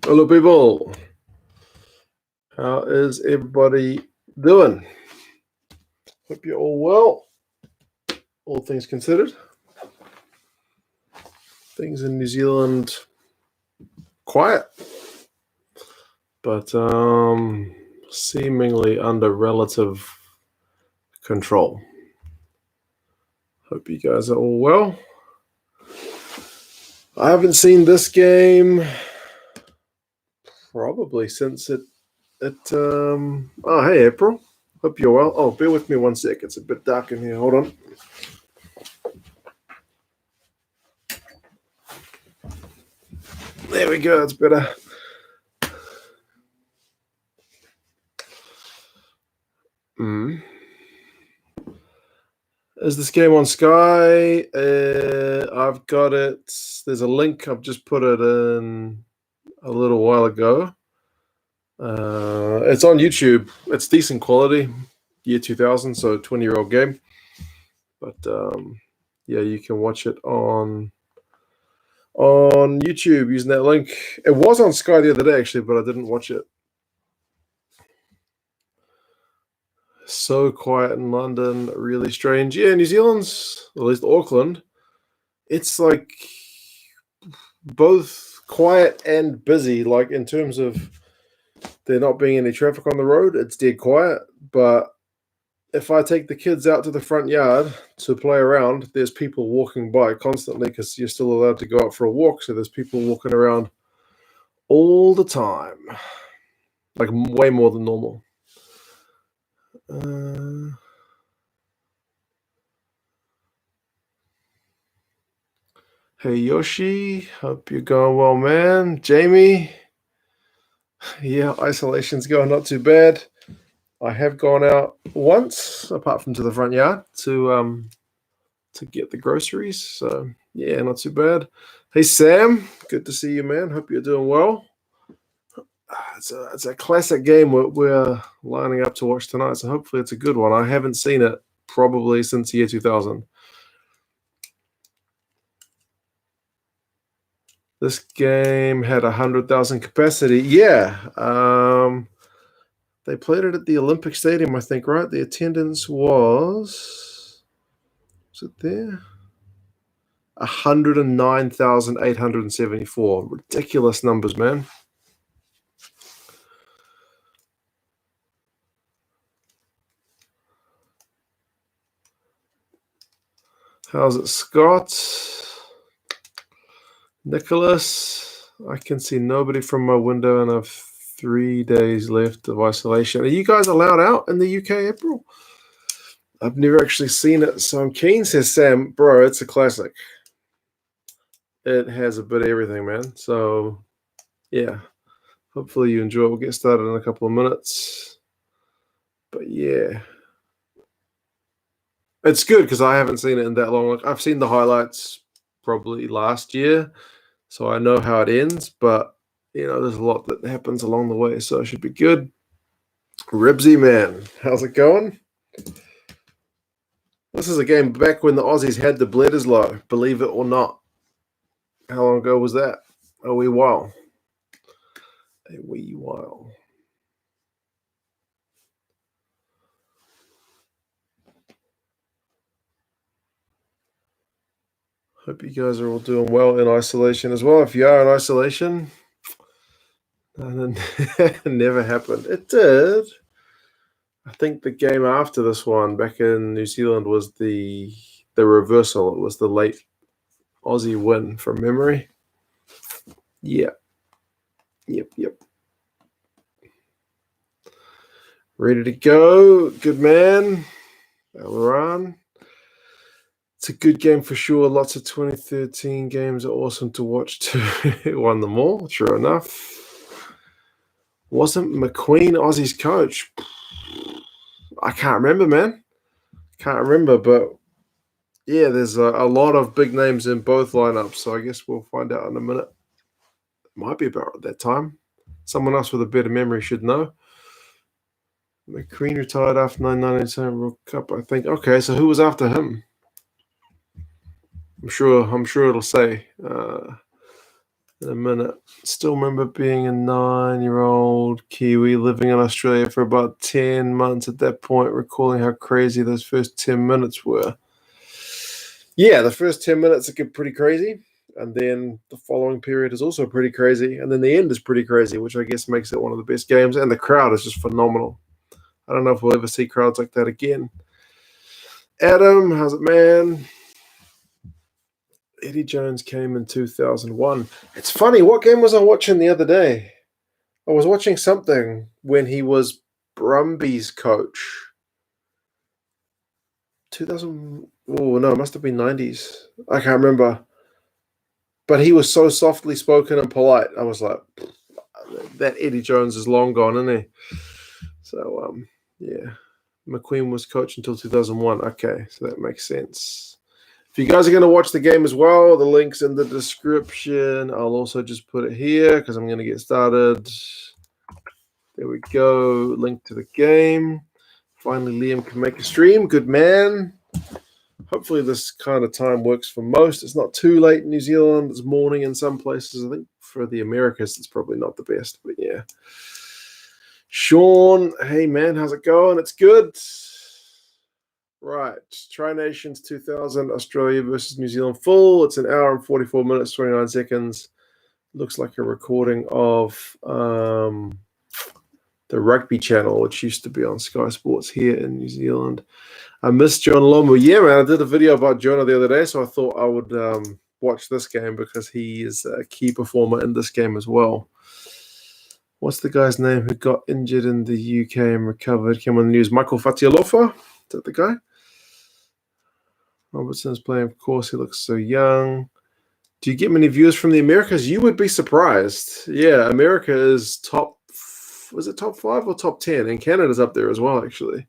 Hello, people. How is everybody doing? Hope you're all well, all things considered. Things in New Zealand quiet, but seemingly under relative control. Hope you guys are all well. I haven't seen this game probably since oh, hey, April. Hope you're well. Oh, bear with me 1 sec. It's a bit dark in here. Hold on. There we go. It's better. Is this game on Sky? I've got it. There's a link. I've just put it in a little while ago. It's on YouTube. It's decent quality. Year 2000, so 20-year-old game. But yeah, you can watch it on YouTube using that link. It was on Sky the other day, actually, but I didn't watch it. So quiet in London, really strange. Yeah, New Zealand's, at least Auckland, it's like both quiet and busy, like in terms of there not being any traffic on the road, it's dead quiet. But if I take the kids out to the front yard to play around, there's people walking by constantly because you're still allowed to go out for a walk. So there's people walking around all the time, like way more than normal. Hey, Yoshi. Hope you're going well, man. Jamie. Yeah, isolation's going not too bad. I have gone out once, apart from to the front yard, to get the groceries. So, yeah, not too bad. Hey, Sam. Good to see you, man. Hope you're doing well. It's a classic game we're lining up to watch tonight, so hopefully it's a good one. I haven't seen it probably since year 2000. This game had 100,000 capacity. Yeah. They played it at the Olympic Stadium, I think, right? The attendance was it there? 109,874. Ridiculous numbers, man. How's it, Scott? Nicholas? I can see nobody from my window and I've 3 days left of isolation. Are you guys allowed out in the UK, April? I've never actually seen it, so I'm keen, says Sam. Bro, it's a classic. It has a bit of everything, man. So, yeah. Hopefully you enjoy it. We'll get started in a couple of minutes. But, yeah. It's good because I haven't seen it in that long. I've seen the highlights probably last year, so I know how it ends. But, there's a lot that happens along the way, so it should be good. Ribsy, man. How's it going? This is a game back when the Aussies had the Bledisloe, believe it or not. How long ago was that? A wee while. A wee while. Hope you guys are all doing well in isolation as well. If you are in isolation, it never happened. It did. I think the game after this one back in New Zealand was the reversal. It was the late Aussie win from memory. Yeah. Yep. Ready to go. Good man. Elran. It's a good game for sure. Lots of 2013 games are awesome to watch too. Won them all, sure enough. Wasn't McQueen Aussie's coach? I can't remember, man. Can't remember, but yeah, there's a lot of big names in both lineups, so I guess we'll find out in a minute. It might be about that time. Someone else with a better memory should know. McQueen retired after 1997 World Cup, I think. Okay, so who was after him? I'm sure it'll say in a minute. Still remember being a 9-year-old Kiwi living in Australia for about 10 months at that point, recalling how crazy those first 10 minutes were. Yeah, the first 10 minutes get pretty crazy, and then the following period is also pretty crazy, and then the end is pretty crazy, which I guess makes it one of the best games, and the crowd is just phenomenal. I don't know if we'll ever see crowds like that again. Adam, how's it, man? Eddie Jones came in 2001. It's funny, what game was I watching the other day? I was watching something when he was Brumby's coach. 2000. Oh, no, it must have been 90s. I can't remember. But he was so softly spoken and polite. I was like, that Eddie Jones is long gone, isn't he? So, yeah. McQueen was coach until 2001. Okay, so that makes sense. If you guys are going to watch the game as well, the link's in the description. I'll also just put it here because I'm going to get started. There we go. Link to the game. Finally, Liam can make a stream. Good man. Hopefully this kind of time works for most. It's not too late in New Zealand. It's morning in some places. I think for the Americas, it's probably not the best. But yeah. Sean, hey man, how's it going? It's good. Right, Tri Nations 2000, Australia versus New Zealand full. It's an hour and 44 minutes, 29 seconds. Looks like a recording of the Rugby channel, which used to be on Sky Sports here in New Zealand. I missed Jonah Lomu. Yeah, man, I did a video about Jonah the other day, so I thought I would watch this game because he is a key performer in this game as well. What's the guy's name who got injured in the UK and recovered? Came on the news. Michael Fatialofa? Is that the guy? Robertson's playing, of course. He looks so young. Do you get many viewers from the Americas? You would be surprised. Yeah, America is top. Was it top 5 or top 10? And Canada's up there as well, actually.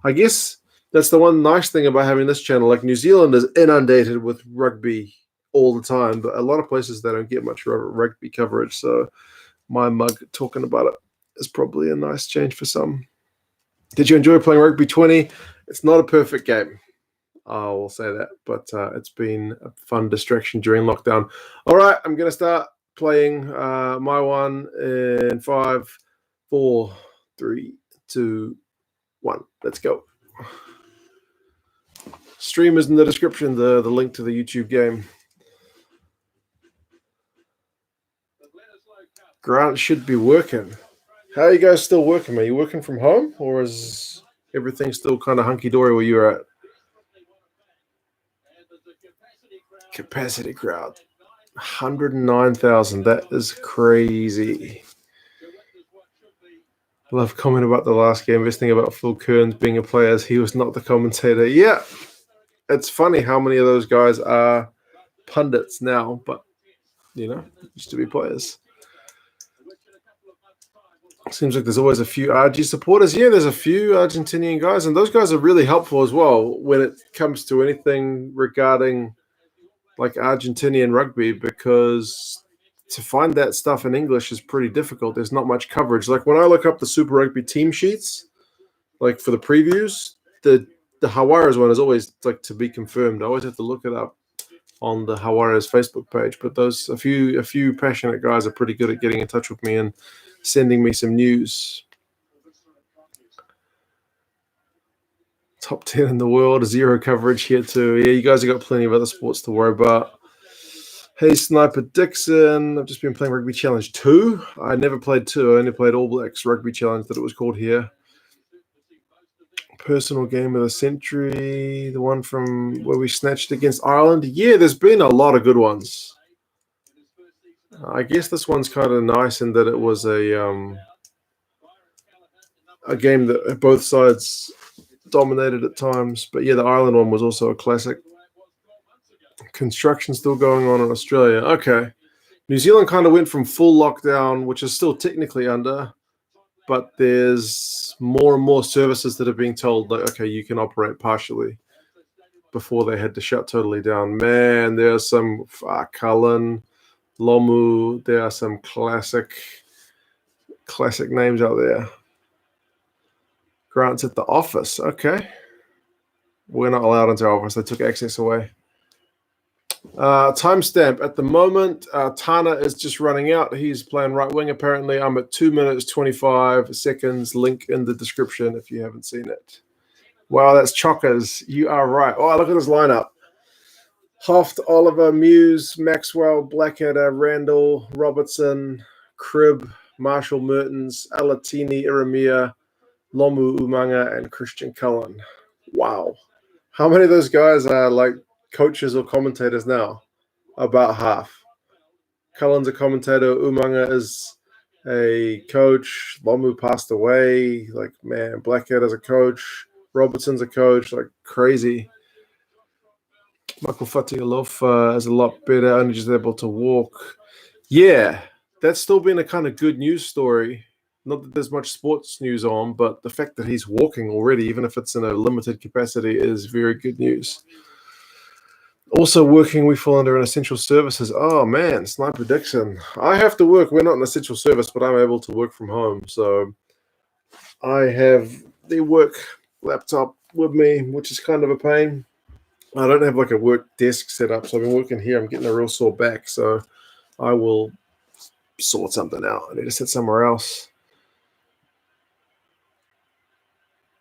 I guess that's the one nice thing about having this channel. Like New Zealand is inundated with rugby all the time, but a lot of places they don't get much rugby coverage. So my mug talking about it is probably a nice change for some. Did you enjoy playing Rugby 20? It's not a perfect game. I will say that, but it's been a fun distraction during lockdown. All right, I'm going to start playing my one in 5, 4, 3, 2, 1. Let's go. Stream is in the description, the link to the YouTube game. Grant should be working. How are you guys still working? Are you working from home, or is everything still kind of hunky-dory where you're at? Capacity crowd. 109,000. That is crazy. Love comment about the last game. Best thing about Phil Kearns being a player is he was not the commentator. Yeah. It's funny how many of those guys are pundits now, but, used to be players. Seems like there's always a few RG supporters. Yeah, there's a few Argentinian guys, and those guys are really helpful as well when it comes to anything regarding like Argentinian rugby, because to find that stuff in English is pretty difficult. There's not much coverage. Like when I look up the Super Rugby team sheets, like for the previews, the Hawaras one is always like to be confirmed. I always have to look it up on the Hawaras Facebook page. But those a few passionate guys are pretty good at getting in touch with me and sending me some news. Top 10 in the world, 0 coverage here too. Yeah, you guys have got plenty of other sports to worry about. Hey, Sniper Dixon. I've just been playing Rugby Challenge 2. I never played 2. I only played All Blacks Rugby Challenge that it was called here. Personal game of the century. The one from where we snatched against Ireland. Yeah, there's been a lot of good ones. I guess this one's kind of nice in that it was a game that both sides dominated at times. But yeah, the Ireland one was also a classic. Construction still going on in Australia. Okay. New Zealand kind of went from full lockdown, which is still technically under, but there's more and more services that are being told, like, okay, you can operate partially before they had to shut totally down. Man, there's some Cullen, Lomu. There are some classic names out there. Grant's at the office. Okay. We're not allowed into our office. They took access away. Timestamp at the moment. Tana is just running out. He's playing right wing apparently. I'm at 2 minutes 25 seconds. Link in the description if you haven't seen it. Wow, that's chockers. You are right. Oh, look at this lineup. Hoft, Oliver, Muse, Maxwell, Blackadder, Randall, Robertson, Cribb, Marshall Mertens, Alatini, Iramia, Lomu Umanga, and Christian Cullen. Wow. How many of those guys are like coaches or commentators now? About half. Cullen's a commentator. Umanga is a coach. Lomu passed away. Like, man, Blackadder's a coach. Robertson's a coach. Like, crazy. Michael Fatialofa is a lot better, only just able to walk. Yeah, that's still been a kind of good news story. Not that there's much sports news on, but the fact that he's walking already, even if it's in a limited capacity, is very good news. Also working, we fall under an essential services. Oh, man, Sniper Dixon. I have to work. We're not an essential service, but I'm able to work from home. So I have the work laptop with me, which is kind of a pain. I don't have like a work desk set up, so I've been working here. I'm getting a real sore back, so I will sort something out. I need to sit somewhere else.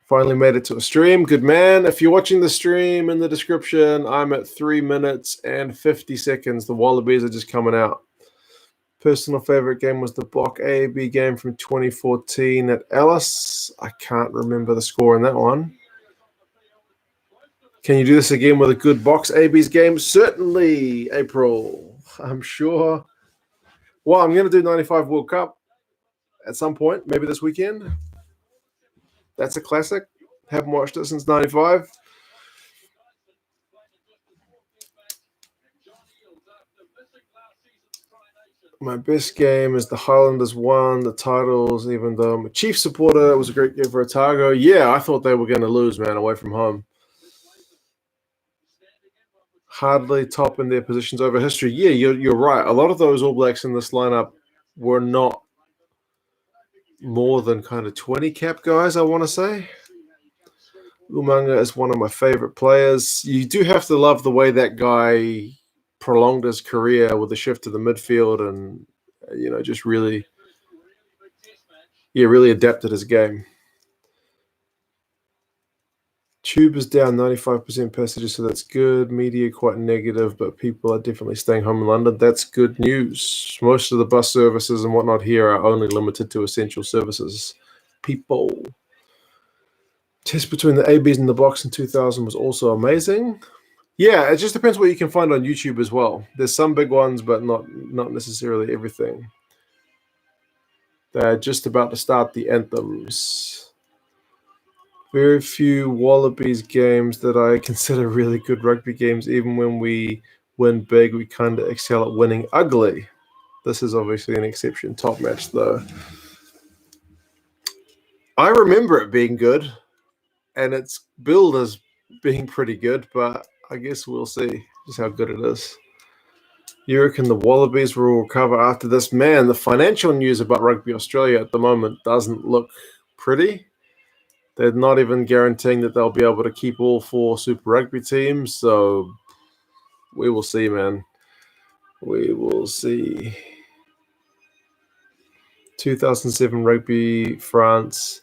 Finally made it to a stream. Good man. If you're watching the stream, in the description, I'm at 3 minutes and 50 seconds. The Wallabies are just coming out. Personal favorite game was the Block A-B game from 2014 at Ellis. I can't remember the score in that one. Can you do this again with a good box AB's game? Certainly, April. I'm sure. Well, I'm going to do 95 World Cup at some point, maybe this weekend. That's a classic. Haven't watched it since 95. My best game is the Highlanders won the titles, even though I'm a Chiefs supporter. It was a great game for Otago. Yeah, I thought they were going to lose, man, away from home. Hardly top in their positions over history. Yeah, you're right. A lot of those All Blacks in this lineup were not more than kind of 20 cap guys, I want to say. Umanga is one of my favorite players. You do have to love the way that guy prolonged his career with the shift to the midfield and, just really adapted his game. Tube is down 95% passages, so that's good. Media quite negative, but people are definitely staying home in London. That's good news. Most of the bus services and whatnot here are only limited to essential services. People. Test between the ABs and the Blocks in 2000 was also amazing. Yeah, it just depends what you can find on YouTube as well. There's some big ones, but not necessarily everything. They're just about to start the anthems. Very few Wallabies games that I consider really good rugby games. Even when we win big, we kind of excel at winning ugly. This is obviously an exception. Top match, though. I remember it being good, and it's billed as being pretty good, but I guess we'll see just how good it is. You reckon the Wallabies will recover after this? Man, the financial news about Rugby Australia at the moment doesn't look pretty. They're not even guaranteeing that they'll be able to keep all 4 Super Rugby teams, so we will see, man. We will see. 2007 Rugby France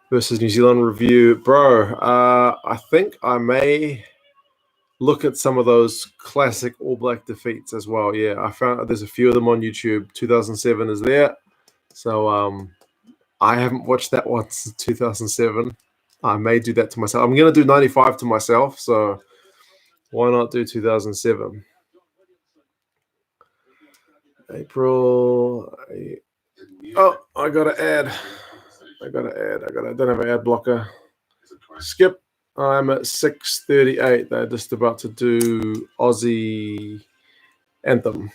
versus New Zealand review. Bro, I think I may look at some of those classic All Black defeats as well. Yeah, I found there's a few of them on YouTube. 2007 is there. So I haven't watched that one since 2007. I may do that to myself. I'm going to do 95 to myself, so why not do 2007? April. Oh, I got to add. I don't have an ad blocker. Skip. I'm at 6:38. They're just about to do Aussie anthem.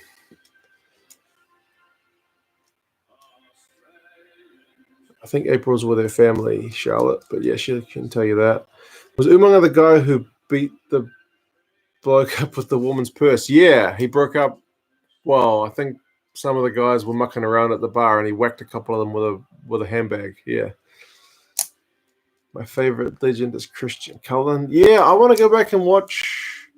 I think April's with her family, Charlotte, but yeah, she can tell you that. Was Umanga the guy who beat the bloke up with the woman's purse? Yeah, he broke up. Well, I think some of the guys were mucking around at the bar, and he whacked a couple of them with a handbag. Yeah. My favorite legend is Christian Cullen. Yeah, I want to go back and watch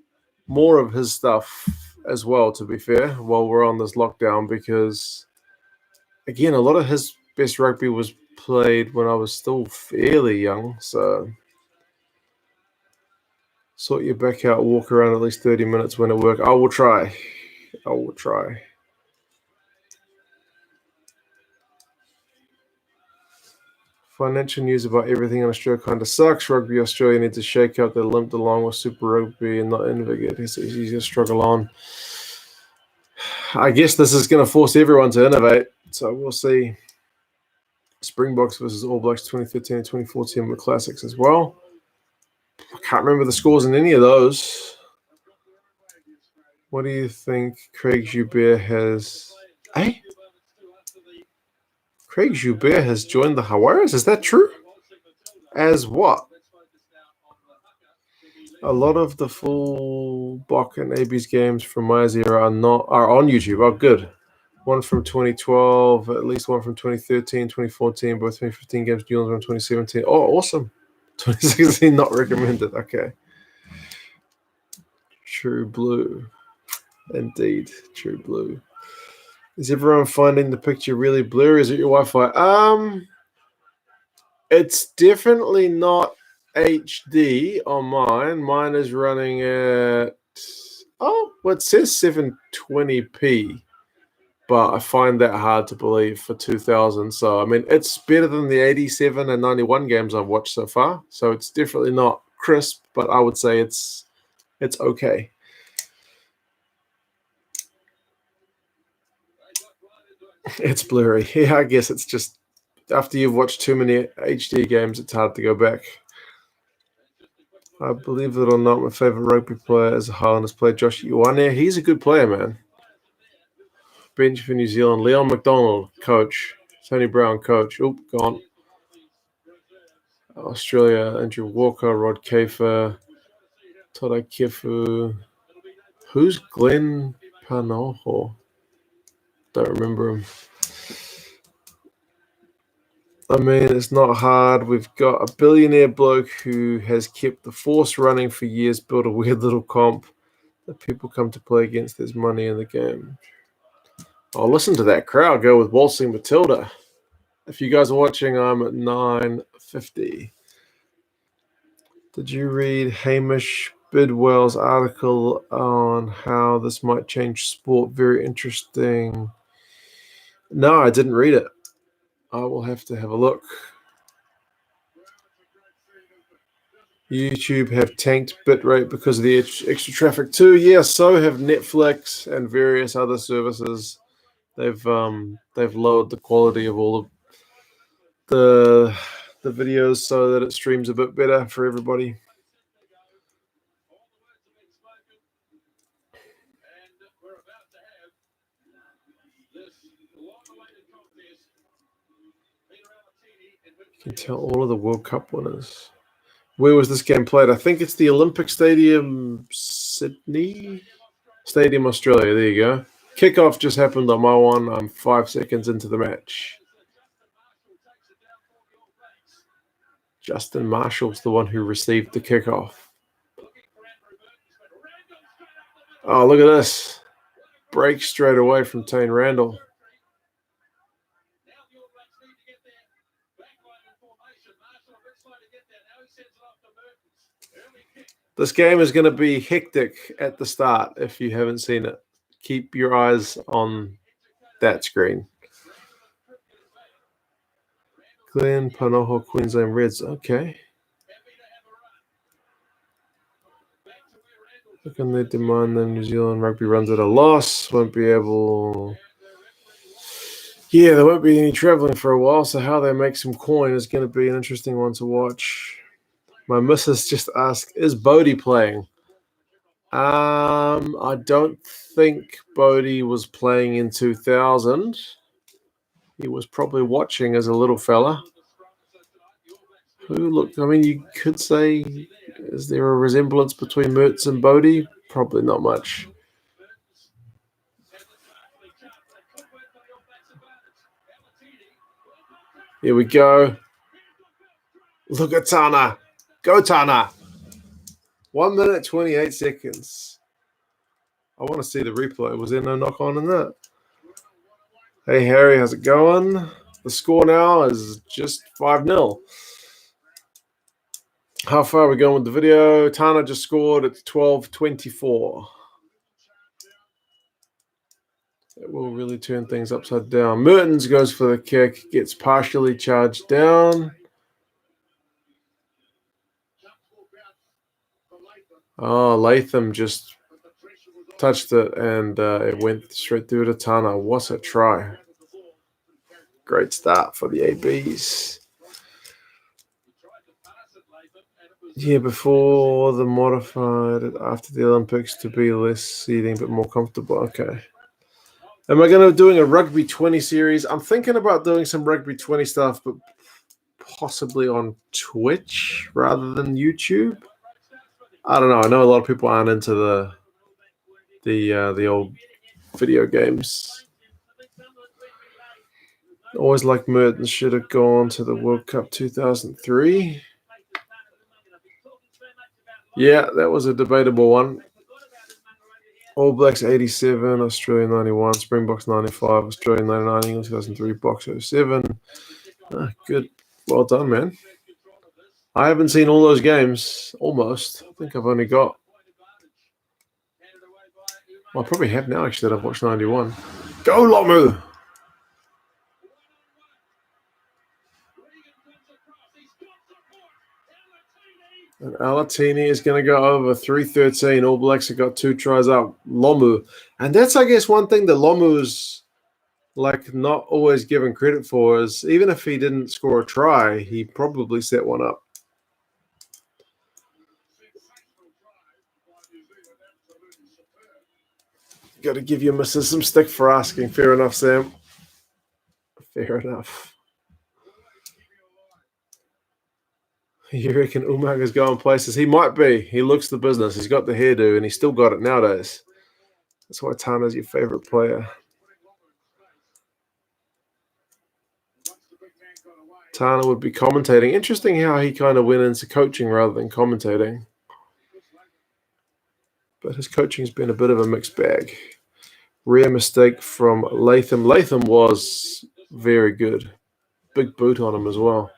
more of his stuff. as well, to be fair, while we're on this lockdown, because, again, a lot of his best rugby was played when I was still fairly young, so sort your back out, walk around at least 30 minutes when at work. I will try. Financial news about everything in Australia kind of sucks. Rugby Australia needs to shake out. They're limped along with Super Rugby and not innovate. He's going to struggle on. I guess this is going to force everyone to innovate, so we'll see. Springboks versus All Blacks 2013 and 2014 were classics as well. I can't remember the scores in any of those. What do you think Craig Joubert has... Hey? Craig Joubert has joined the Hawaras? Is that true? As what? A lot of the full Bok and AB's games from my era are on YouTube. Oh, good. One from 2012, at least one from 2013, 2014, both 2015 games, New Zealand from 2017. Oh, awesome. 2016 not recommended. Okay. True Blue. Indeed, True Blue. Is everyone finding the picture really blurry? Is it your Wi-Fi? It's definitely not HD on mine. Mine is running at it says 720p, but I find that hard to believe for 2000. So I mean, it's better than the 87 and 91 games I've watched so far. So it's definitely not crisp, but I would say it's okay. It's blurry. Yeah, I guess it's just after you've watched too many HD games, it's hard to go back. I believe it or not, my favorite rugby player is a Highlanders player, Josh Ioane. He's a good player, man. Bench for New Zealand, Leon McDonald, coach. Tony Brown, coach. Oop, gone. Australia, Andrew Walker, Rod Kafer, Toda Kefu. Who's Glenn Panoho? Don't remember him. I mean, it's not hard. We've got a billionaire bloke who has kept the force running for years, built a weird little comp that people come to play against. There's money in the game. Oh, listen to that crowd go with Waltzing Matilda. If you guys are watching, I'm at 9:50. Did you read Hamish Bidwell's article on how this might change sport? Very interesting. No, I didn't read it. I will have to have a look. YouTube have tanked bitrate because of the extra traffic too. Yeah, so have Netflix and various other services. They've lowered the quality of all of the videos so that it streams a bit better for everybody. You can tell all of the World Cup winners. Where was this game played? I think it's the Olympic Stadium, Sydney? Stadium, Australia. There you go. Kickoff just happened on my one. I'm 5 seconds into the match. Justin Marshall's the one who received the kickoff. Oh, look at this. Break straight away from Tane Randall. This game is going to be hectic at the start if you haven't seen it. Keep your eyes on that screen. Glen Panoho, Queensland Reds. Okay. How can they demand them? New Zealand rugby runs at a loss. Won't be able... Yeah, there won't be any travelling for a while, so how they make some coin is going to be an interesting one to watch. My missus just asked, is Bodie playing? I don't think Bodie was playing in 2000. He was probably watching as a little fella. I mean, you could say, is there a resemblance between Mertz and Bodie? Probably not much. Here we go. Look at Tana. Go, Tana. 1 minute, 28 seconds. want to see the replay. Was there no knock on in that? Hey, Harry, how's it going? The score now is just 5-0. How far are we going with the video? Tana just scored at 12:24. It will really turn things upside down. Mertens goes for the kick, gets partially charged down. Oh, Latham just touched it, and it went straight through to Tana. What a try. Great start for the ABs. Yeah, before the modified, after the Olympics to be less seating but more comfortable. Okay. Am I going to be doing a Rugby 20 series? I'm thinking about doing some Rugby 20 stuff, but possibly on Twitch rather than YouTube. I don't know. I know a lot of people aren't into the old video games. Always like Mertens should have gone to the World Cup 2003. Yeah, that was a debatable one. All Blacks 87, Australia 91, Springboks 95, Australia 99, England 2003, Box 07. Good. Well done, man. I haven't seen all those games, almost. I think I've only got... Well, I probably have now, actually, that I've watched 91. Go, Lomu! And Alatini is going to go over 3-13. All Blacks have got 2 tries up. Lomu. And that's, I guess, one thing that Lomu's like not always given credit for is even if he didn't score a try, he probably set one up. Got to give your missus some stick for asking. Fair enough, Sam. Fair enough. You reckon Umaga's going places? He might be. He looks the business. He's got the hairdo, and he's still got it nowadays. That's why Tana's your favorite player. Tana would be commentating. Interesting how he kind of went into coaching rather than commentating. But his coaching's been a bit of a mixed bag. Rare mistake from Latham. Latham was very good. Big boot on him as well.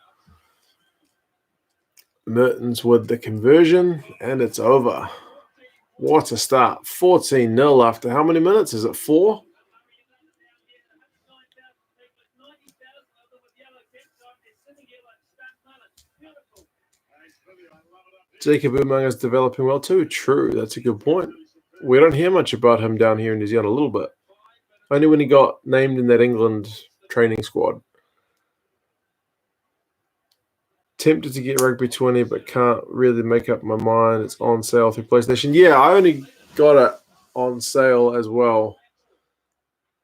Mertens with the conversion, and it's over. What a start. 14-0 after how many minutes? Is it 4? Jacob Umaga is developing well too. True, that's a good point. We don't hear much about him down here in New Zealand, a little bit. Only when he got named in that England training squad. Tempted to get Rugby 20, but can't really make up my mind. It's on sale through PlayStation. Yeah, I only got it on sale as well.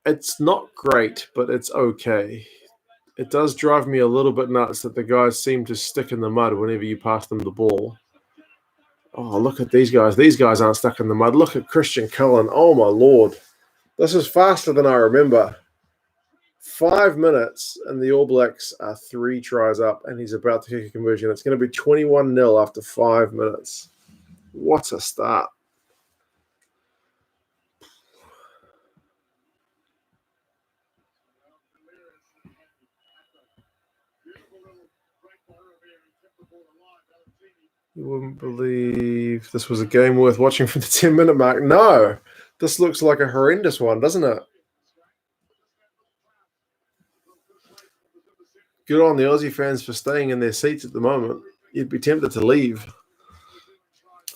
It's not great, but it's okay. It does drive me a little bit nuts that the guys seem to stick in the mud whenever you pass them the ball. Oh, look at these guys. These guys aren't stuck in the mud. Look at Christian Cullen. Oh, my Lord. This is faster than I remember. 5 minutes, and the All Blacks are 3 tries up, and he's about to kick a conversion. It's going to be 21-0 after 5 minutes. What a start. You wouldn't believe this was a game worth watching from the 10-minute mark. No, this looks like a horrendous one, doesn't it? Good on the Aussie fans for staying in their seats at the moment. You'd be tempted to leave.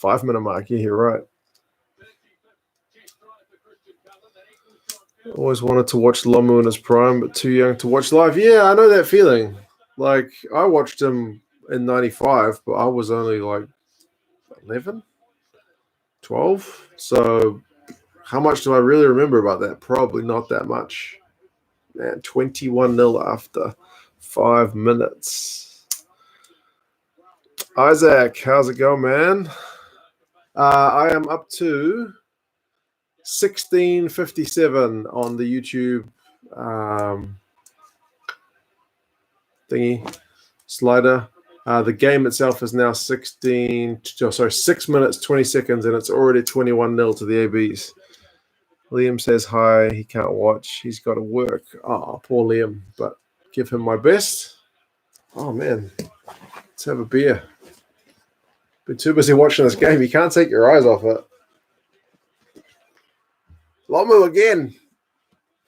5-minute mark, yeah, you're right. Always wanted to watch Lomu in his prime, but too young to watch live. Yeah, I know that feeling. Like, I watched him in 95, but I was only like 11, 12. So how much do I really remember about that? Probably not that much. Man, 21-0 after 5 minutes. Isaac, how's it going, man? I am up to 16:57 on the YouTube thingy slider. The game itself is now 6 minutes 20 seconds, and it's already 21-0 to the ABs. Liam says hi. He can't watch. He's got to work. Oh, poor Liam. But give him my best. Oh, man. Let's have a beer. Been too busy watching this game. You can't take your eyes off it. Lomu again.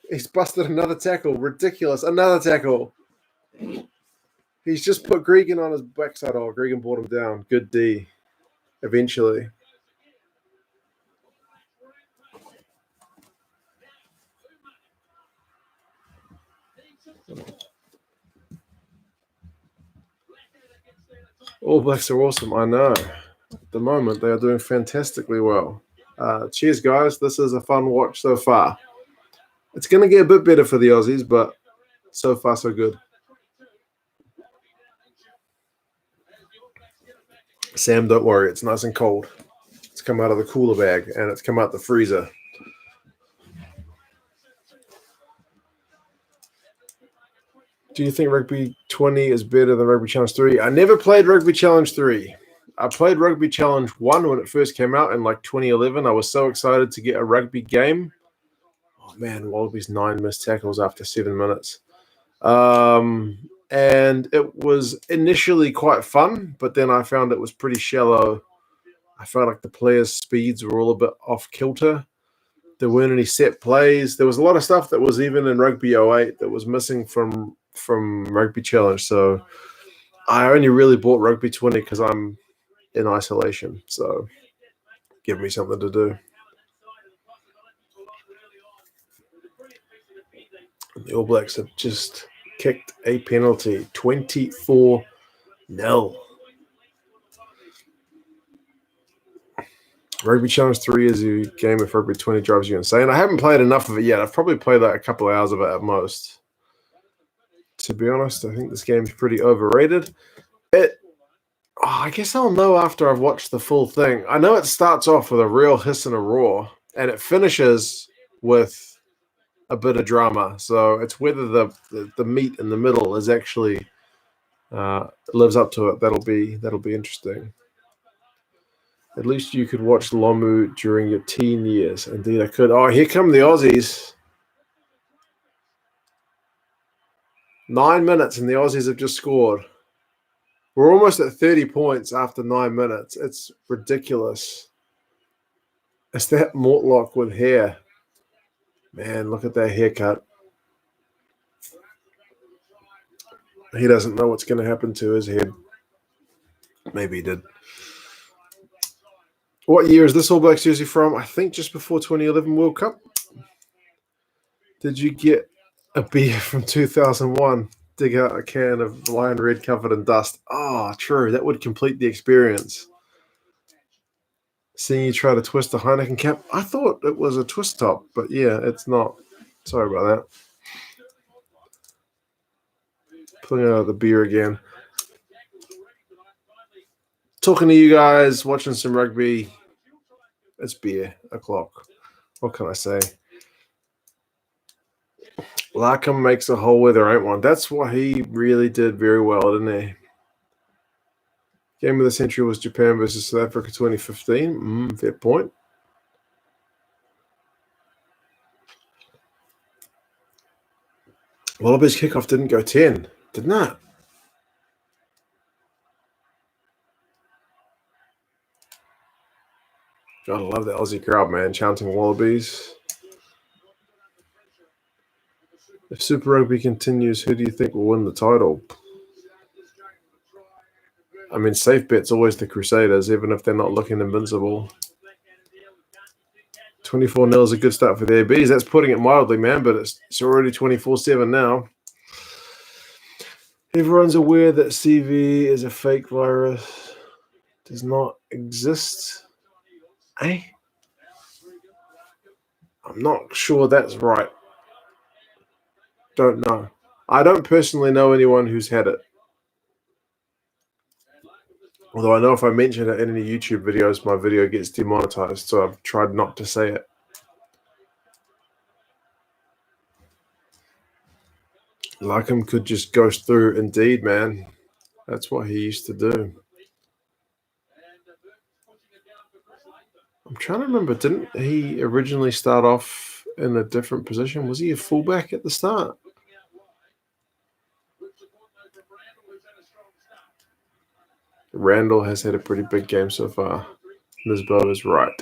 He's busted another tackle. Ridiculous. Another tackle. He's just put Gregan on his backside. Oh, Gregan brought him down. Good D. Eventually. All Blacks are awesome. I know. At the moment, they are doing fantastically well. Cheers, guys. This is a fun watch so far. It's going to get a bit better for the Aussies, but so far, so good. Sam, don't worry. It's nice and cold. It's come out of the cooler bag, and it's come out the freezer. Do you think Rugby 20 is better than Rugby Challenge 3? I never played Rugby Challenge 3. I played Rugby Challenge 1 when it first came out in like 2011. I was so excited to get a rugby game. Oh, man, Wallabies 9 missed tackles after 7 minutes. And it was initially quite fun, but then I found it was pretty shallow. I felt like the players' speeds were all a bit off kilter. There weren't any set plays. There was a lot of stuff that was even in Rugby 08 that was missing from Rugby Challenge. So I only really bought Rugby 20 because I'm in isolation. So give me something to do. The All Blacks have just kicked a penalty, 24-0. Rugby Challenge 3 is a game if Rugby 20 drives you insane. I haven't played enough of it yet. I've probably played like a couple of hours of it at most. To be honest, I think this game is pretty overrated. I guess I'll know after I've watched the full thing. I know it starts off with a real hiss and a roar, and it finishes with a bit of drama. So it's whether the meat in the middle is actually lives up to it. That'll be interesting. At least you could watch Lomu during your teen years. Indeed, I could. Oh, here come the Aussies. 9 minutes, and the Aussies have just scored. We're almost at 30 points after 9 minutes. It's ridiculous. It's that Mortlock with hair. Man, look at that haircut. He doesn't know what's going to happen to his head. Maybe he did. What year is this All Blacks jersey from? I think just before 2011 World Cup. Did you get a beer from 2001? Dig out a can of Lion Red covered in dust. Oh, true. That would complete the experience. Seeing you try to twist a Heineken cap. I thought it was a twist top, but yeah, it's not. Sorry about that. Pulling out the beer again. Talking to you guys, watching some rugby. It's beer o'clock. What can I say? Larkham makes a hole where there ain't one. That's what he really did very well, didn't he? Game of the century was Japan versus South Africa 2015. Fair point. Wallabies kickoff didn't go 10, didn't it? God, I love the Aussie crowd, man, chanting Wallabies. If Super Rugby continues, who do you think will win the title? I mean, safe bet's always the Crusaders, even if they're not looking invincible. 24-0 is a good start for the ABs. That's putting it mildly, man, but it's already 24-7 now. Everyone's aware that CV is a fake virus. Does not exist. Eh? I'm not sure that's right. Don't know. I don't personally know anyone who's had it. Although I know if I mention it in any YouTube videos, my video gets demonetized, so I've tried not to say it. Larkham could just ghost through. Indeed, man. That's what he used to do. I'm trying to remember, didn't he originally start off in a different position? Was he a fullback at the start? Randall has had a pretty big game so far. Nisbo is right.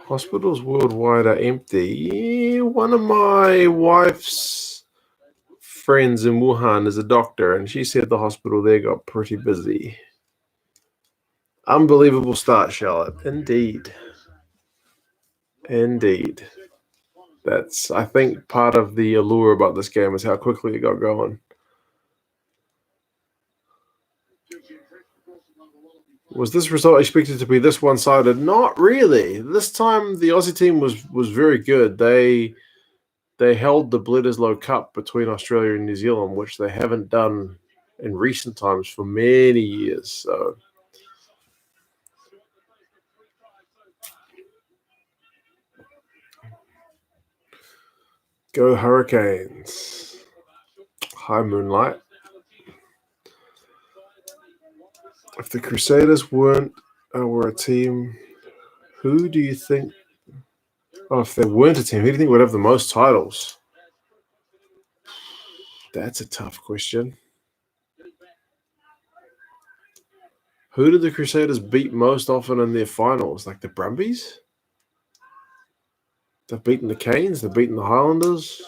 Hospitals worldwide are empty. One of my wife's friends in Wuhan is a doctor, and she said the hospital there got pretty busy. Unbelievable start, Charlotte. Indeed. That's, I think, part of the allure about this game is how quickly it got going. Was this result expected to be this one-sided? Not really. This time, the Aussie team was very good. They held the Bledisloe Cup between Australia and New Zealand, which they haven't done in recent times for many years. So, go Hurricanes! Hi, Moonlight. If the Crusaders were a team, who do you think? Oh, if they weren't a team, who do you think would have the most titles? That's a tough question. Who did the Crusaders beat most often in their finals? Like the Brumbies? They've beaten the Canes. They've beaten the Highlanders.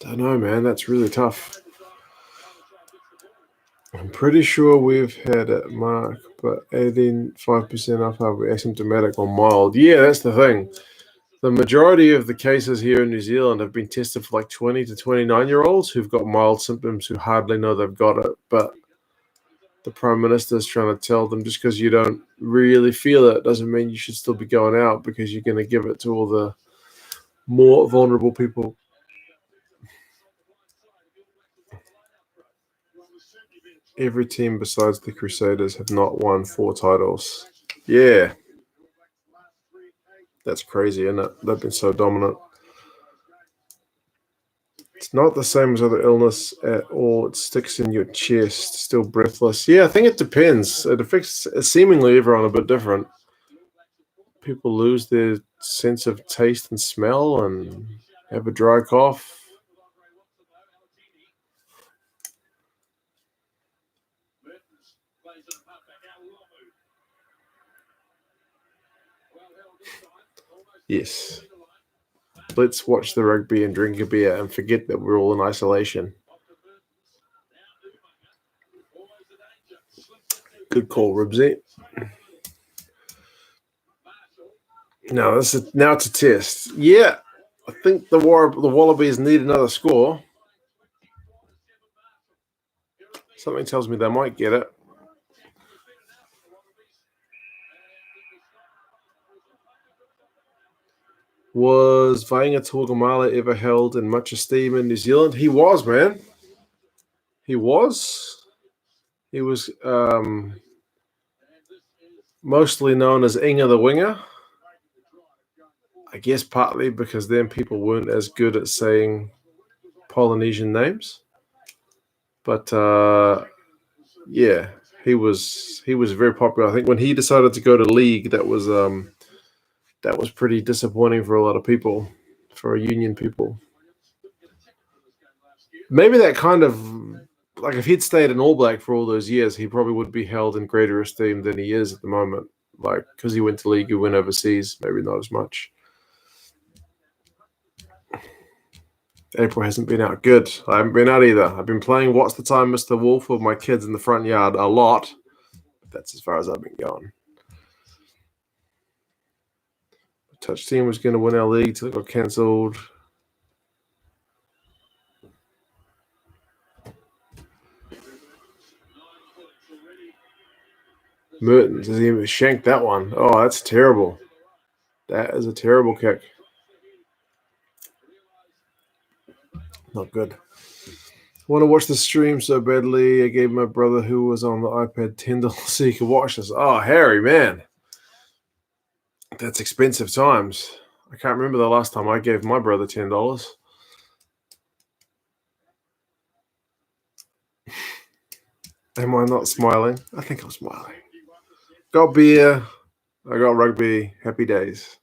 Don't know, man. That's really tough. I'm pretty sure we've had it, Mark, but 85% off are asymptomatic or mild. Yeah, that's the thing. The majority of the cases here in New Zealand have been tested for like 20 to 29-year-olds who've got mild symptoms who hardly know they've got it. But the Prime Minister is trying to tell them just because you don't really feel it doesn't mean you should still be going out because you're going to give it to all the more vulnerable people. Every team besides the Crusaders have not won 4 titles. Yeah. That's crazy, isn't it? They've been so dominant. It's not the same as other illness at all. It sticks in your chest, still breathless. Yeah, I think it depends. It affects seemingly everyone a bit different. People lose their sense of taste and smell and have a dry cough. Yes. Let's watch the rugby and drink a beer and forget that we're all in isolation. Good call, Ribsy. No, now it's a test. Yeah, I think the Wallabies need another score. Something tells me they might get it. Was Vainga Tuagamala ever held in much esteem in New Zealand? He was, man. He was. He was mostly known as Inga the Winger. I guess partly because then people weren't as good at saying Polynesian names. But yeah, he was very popular. I think when he decided to go to league, that was pretty disappointing for a lot of people, for union people. Maybe that kind of, like if he'd stayed in All Black for all those years, he probably would be held in greater esteem than he is at the moment. Like, because he went to league, he went overseas, maybe not as much. April hasn't been out good. I haven't been out either. I've been playing What's the Time, Mr. Wolf with my kids in the front yard a lot. But that's as far as I've been going. The touch team was going to win our league till it got cancelled. Mertens has even shanked that one. Oh, that's terrible. That is a terrible kick. Not good. I want to watch the stream so badly. I gave my brother who was on the iPad $10 so he could watch this. Oh, Harry, man. That's expensive times. I can't remember the last time I gave my brother $10. Am I not smiling? I think I'm smiling. Got beer. I got rugby. Happy days.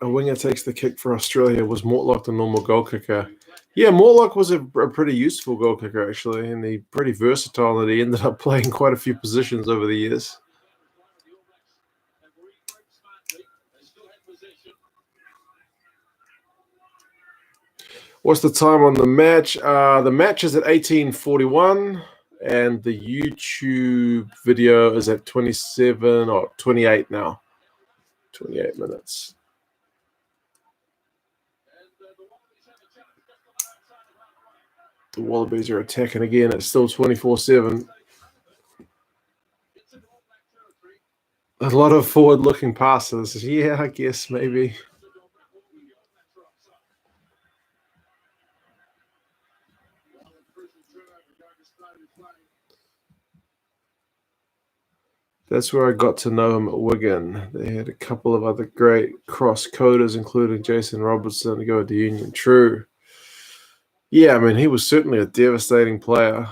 A winger takes the kick for Australia. Was Mortlock the normal goal kicker? Yeah, Mortlock was a pretty useful goal kicker, actually, and he pretty versatile, and he ended up playing quite a few positions over the years. What's the time on the match? The match is at 18:41, and the YouTube video is at 27 or 28 now. 28 minutes. The Wallabies are attacking again. It's still 24-7. A lot of forward-looking passes. Yeah, I guess maybe. That's where I got to know him at Wigan. They had a couple of other great cross-coders, including Jason Robertson, to go to Union. True. Yeah, I mean, he was certainly a devastating player.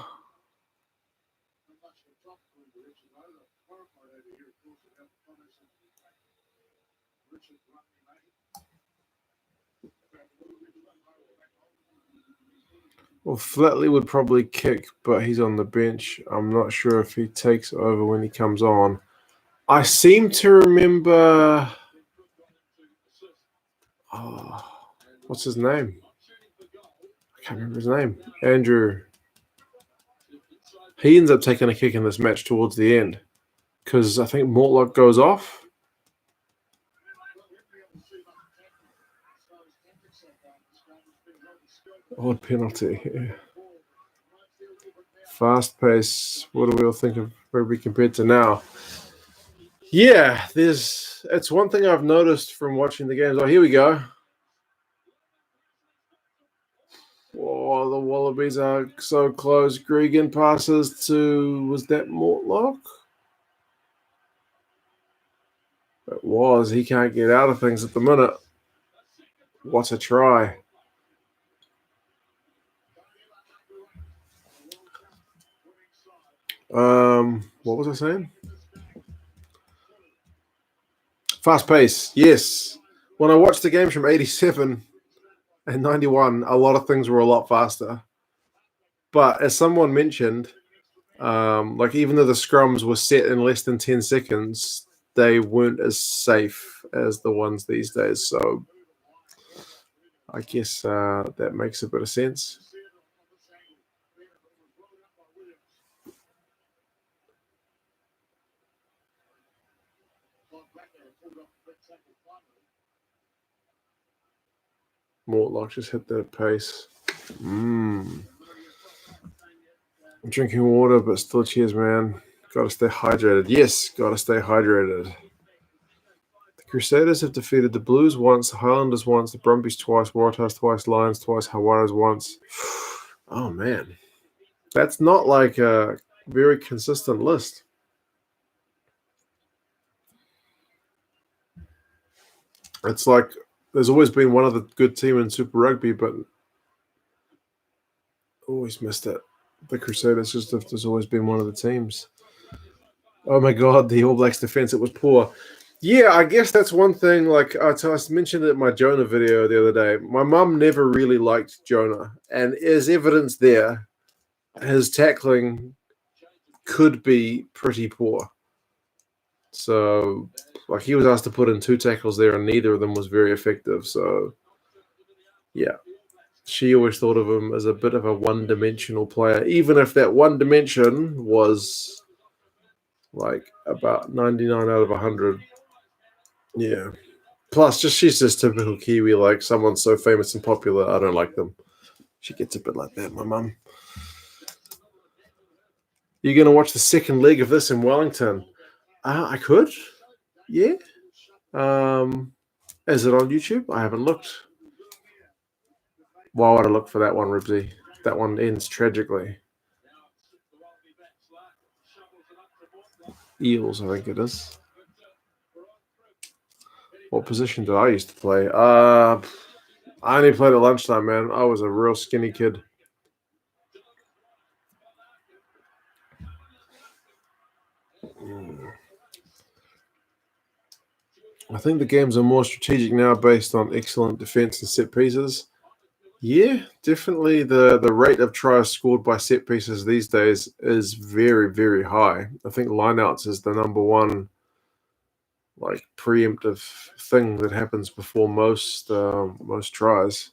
Well, Flatley would probably kick, but he's on the bench. I'm not sure if he takes over when he comes on. I seem to remember... what's his name? I can't remember his name. Andrew. He ends up taking a kick in this match towards the end because I think Mortlock goes off. Odd penalty. Yeah. Fast pace. What do we all think of rugby compared to now? Yeah, it's one thing I've noticed from watching the games. Oh, here we go. Oh, the Wallabies are so close. Gregan passes to, was that Mortlock? It was. He can't get out of things at the minute. What a try. What was I saying? Fast pace, yes. When I watched the games from 87 and 91, a lot of things were a lot faster. But as someone mentioned, like even though the scrums were set in less than 10 seconds, they weren't as safe as the ones these days. So I guess that makes a bit of sense. Mortlock just hit that pace. I'm drinking water, but still cheers, man. Got to stay hydrated. Yes, got to stay hydrated. The Crusaders have defeated the Blues once, the Highlanders once, the Brumbies twice, Waratahs twice, Lions twice, Hawaras once. Oh, man. That's not like a very consistent list. It's like there's always been one other good team in Super Rugby, but always missed it. The Crusaders just there's always been one of the teams. Oh my God, the All Blacks defense, it was poor. Yeah, I guess that's one thing. Like I mentioned it in my Jonah video the other day. My mum never really liked Jonah, and as evidence there, his tackling could be pretty poor. So, like he was asked to put in 2 tackles there, and neither of them was very effective. So, yeah, she always thought of him as a bit of a one-dimensional player, even if that one dimension was like about 99 out of 100. Yeah. Plus, she's just typical Kiwi. Like someone's so famous and popular, I don't like them. She gets a bit like that, my mum. You're going to watch the second leg of this in Wellington? I could. Yeah. Is it on YouTube? I haven't looked. Why would I look for that one, Ribsy? that one ends tragically. Eels, I think it is. What position did I used to play? I only played at lunchtime, man. I was a real skinny kid. I think the games are more strategic now based on excellent defense and set pieces. Yeah, definitely the rate of tries scored by set pieces these days is very, very high. I think lineouts is the number one like preemptive thing that happens before most tries.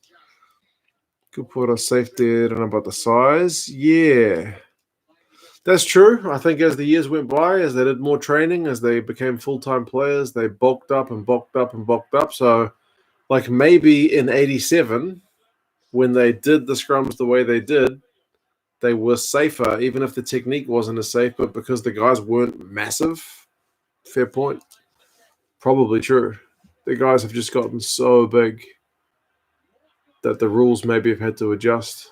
Could put a safety. I don't know about the size. Yeah, that's true. I think as the years went by, as they did more training, as they became full-time players, they bulked up and bulked up and bulked up. So, like maybe in '87, when they did the scrums the way they did, they were safer, even if the technique wasn't as safe, but because the guys weren't massive. Fair point. Probably true. The guys have just gotten so big that the rules maybe have had to adjust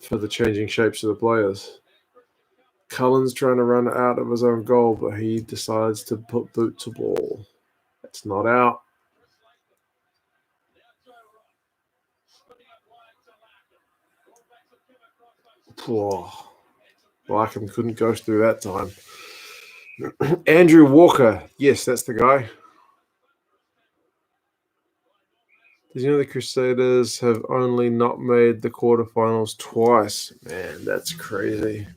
for the changing shapes of the players. Cullen's trying to run out of his own goal, but he decides to put boot to ball. It's not out. Oh, Larkham couldn't go through that time. Andrew Walker. Yes, that's the guy. Did you know the Crusaders have only not made the quarterfinals twice? Man, that's crazy.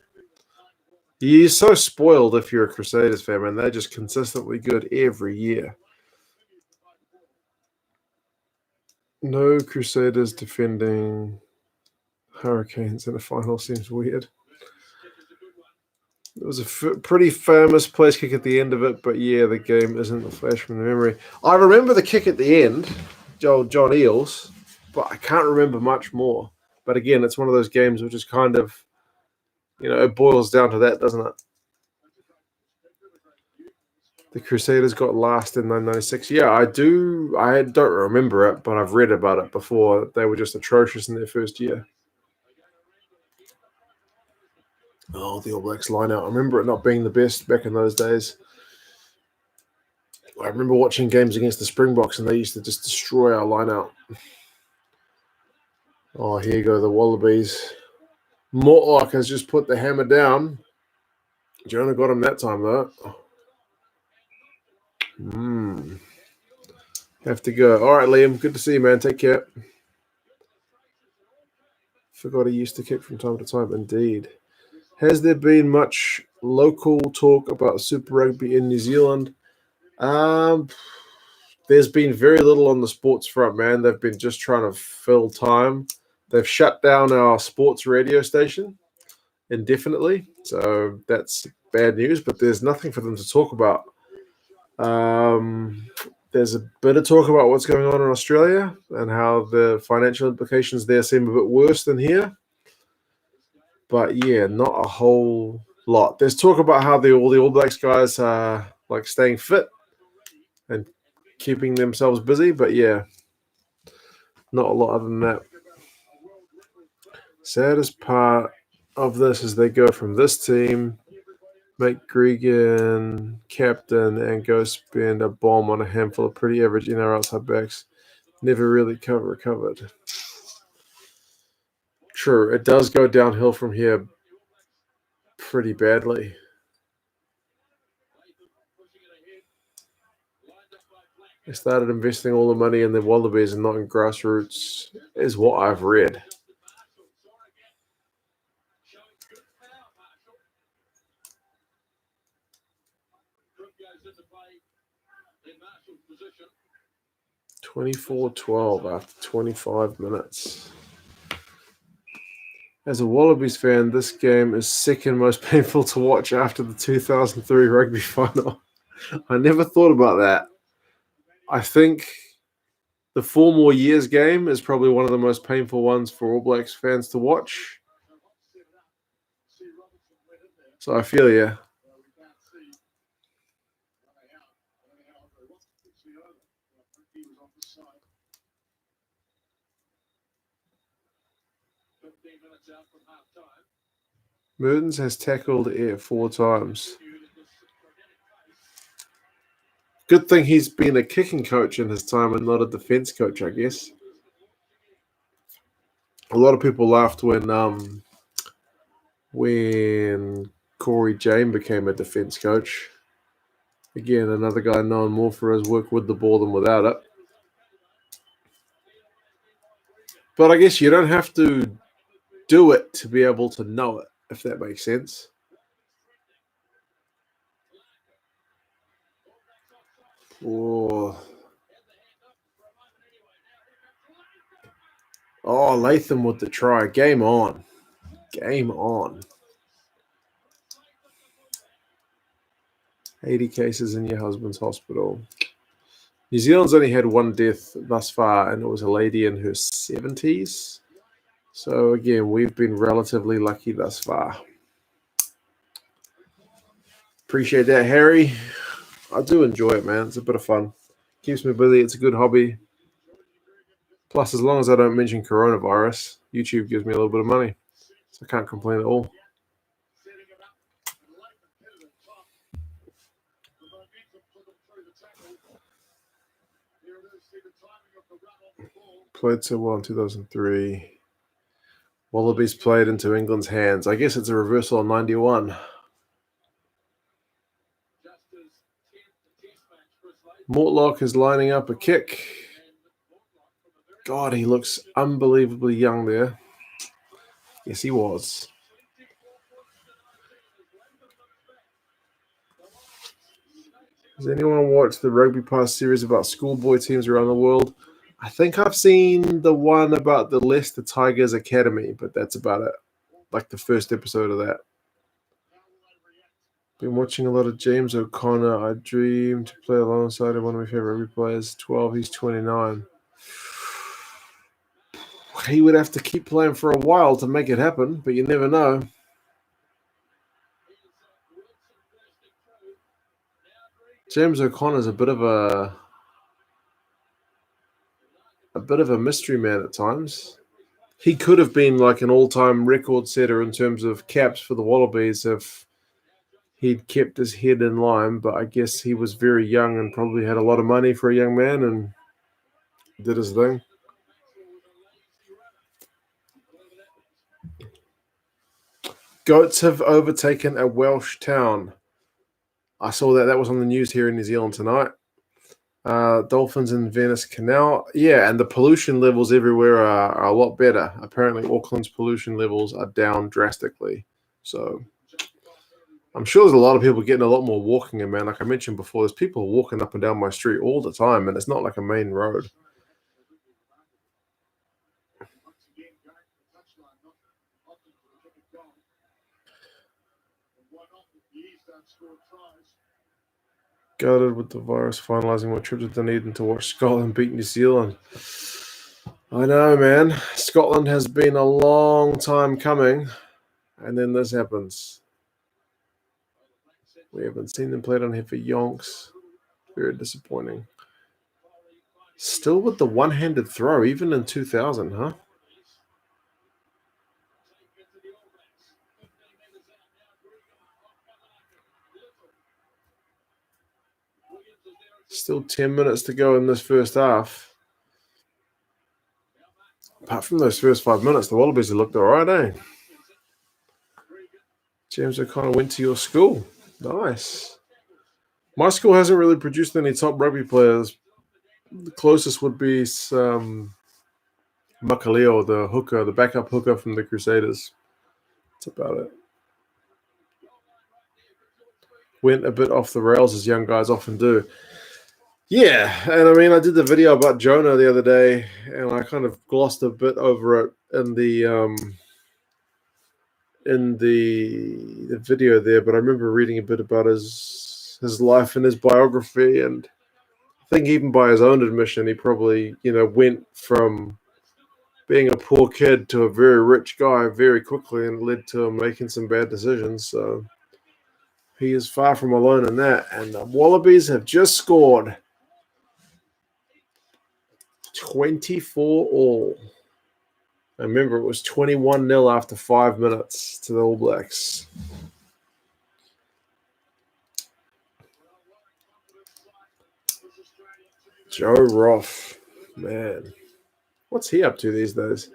You're so spoiled if you're a Crusaders fan, man. They're just consistently good every year. No Crusaders defending Hurricanes in a final seems weird. It was a pretty famous place kick at the end of it, but yeah, the game isn't a flash from the memory. I remember the kick at the end, John Eels, but I can't remember much more. But again, it's one of those games which is kind of, it boils down to that, doesn't it? The Crusaders got last in 1996. Yeah, I do. I don't remember it, but I've read about it before. They were just atrocious in their first year. Oh, the All Blacks line-out. I remember it not being the best back in those days. I remember watching games against the Springboks, and they used to just destroy our line-out. Oh, here you go, the Wallabies. Mortlock has just put the hammer down. Jonah got him that time, though. Have to go. All right, Liam. Good to see you, man. Take care. Forgot he used to kick from time to time. Indeed. Has there been much local talk about Super Rugby in New Zealand? There's been very little on the sports front, man. They've been just trying to fill time. They've shut down our sports radio station indefinitely, so that's bad news, but there's nothing for them to talk about. There's a bit of talk about what's going on in Australia and how the financial implications there seem a bit worse than here. But yeah, not a whole lot. There's talk about how all the All Blacks guys are like staying fit and keeping themselves busy, but yeah, not a lot other than that. Saddest part of this is they go from this team, make Gregan captain, and go spend a bomb on a handful of pretty average NR outside backs. Never really recovered. True, it does go downhill from here pretty badly. They started investing all the money in the Wallabies and not in grassroots, is what I've read. (24-12) after 25 minutes. As a Wallabies fan, this game is second most painful to watch after the 2003 rugby final. I never thought about that. I think the 4 More Years game is probably one of the most painful ones for All Blacks fans to watch. So I feel you. Mertens has tackled Air 4 times. Good thing he's been a kicking coach in his time and not a defense coach, I guess. A lot of people laughed when Corey Jane became a defense coach. Again, another guy known more for his work with the ball than without it. But I guess you don't have to do it to be able to know it, if that makes sense. Oh, Latham with the try. Game on. Game on. 80 cases in your husband's hospital. New Zealand's only had one death thus far, and it was a lady in her 70s. So, again, we've been relatively lucky thus far. Appreciate that, Harry. I do enjoy it, man. It's a bit of fun. Keeps me busy. It's a good hobby. Plus, as long as I don't mention coronavirus, YouTube gives me a little bit of money. So I can't complain at all. Played so well in 2003. Wallabies played into England's hands. I guess it's a reversal on 91. Mortlock is lining up a kick. God, he looks unbelievably young there. Yes, he was. Does anyone watch the Rugby Pass series about schoolboy teams around the world? I think I've seen the one about the Leicester Tigers Academy, but that's about it. Like the first episode of that. Been watching a lot of James O'Connor. I dream to play alongside one of my favorite rugby players. 12, he's 29. He would have to keep playing for a while to make it happen, but you never know. James O'Connor's a bit of a mystery man at times. He could have been like an all-time record setter in terms of caps for the Wallabies if he'd kept his head in line, but I guess he was very young and probably had a lot of money for a young man and did his thing. Goats have overtaken a Welsh town. I saw that was on the news here in New Zealand tonight. Dolphins in Venice Canal. Yeah, and the pollution levels everywhere are a lot better. Apparently, Auckland's pollution levels are down drastically. So I'm sure there's a lot of people getting a lot more walking in, man. Like I mentioned before, there's people walking up and down my street all the time, and it's not like a main road. Gutted with the virus finalising my trip to Dunedin to watch Scotland beat New Zealand. I know, man. Scotland has been a long time coming, and then this happens. We haven't seen them play down here for yonks. Very disappointing. Still with the one-handed throw, even in 2000, huh? Still 10 minutes to go in this first half. Apart from those first 5 minutes, the Wallabies have looked all right, eh? James O'Connor went to your school. Nice. My school hasn't really produced any top rugby players. The closest would be Makaleo, the hooker, the backup hooker from the Crusaders. That's about it. Went a bit off the rails, as young guys often do. Yeah, and I mean, I did the video about Jonah the other day, and I kind of glossed a bit over it in the video there. But I remember reading a bit about his life and his biography, and I think even by his own admission, he probably went from being a poor kid to a very rich guy very quickly, and led to him making some bad decisions. So he is far from alone in that. And the Wallabies have just scored 24 all. I remember it was 21-0 after 5 minutes to the All Blacks. Joe Roth, man. What's he up to these days?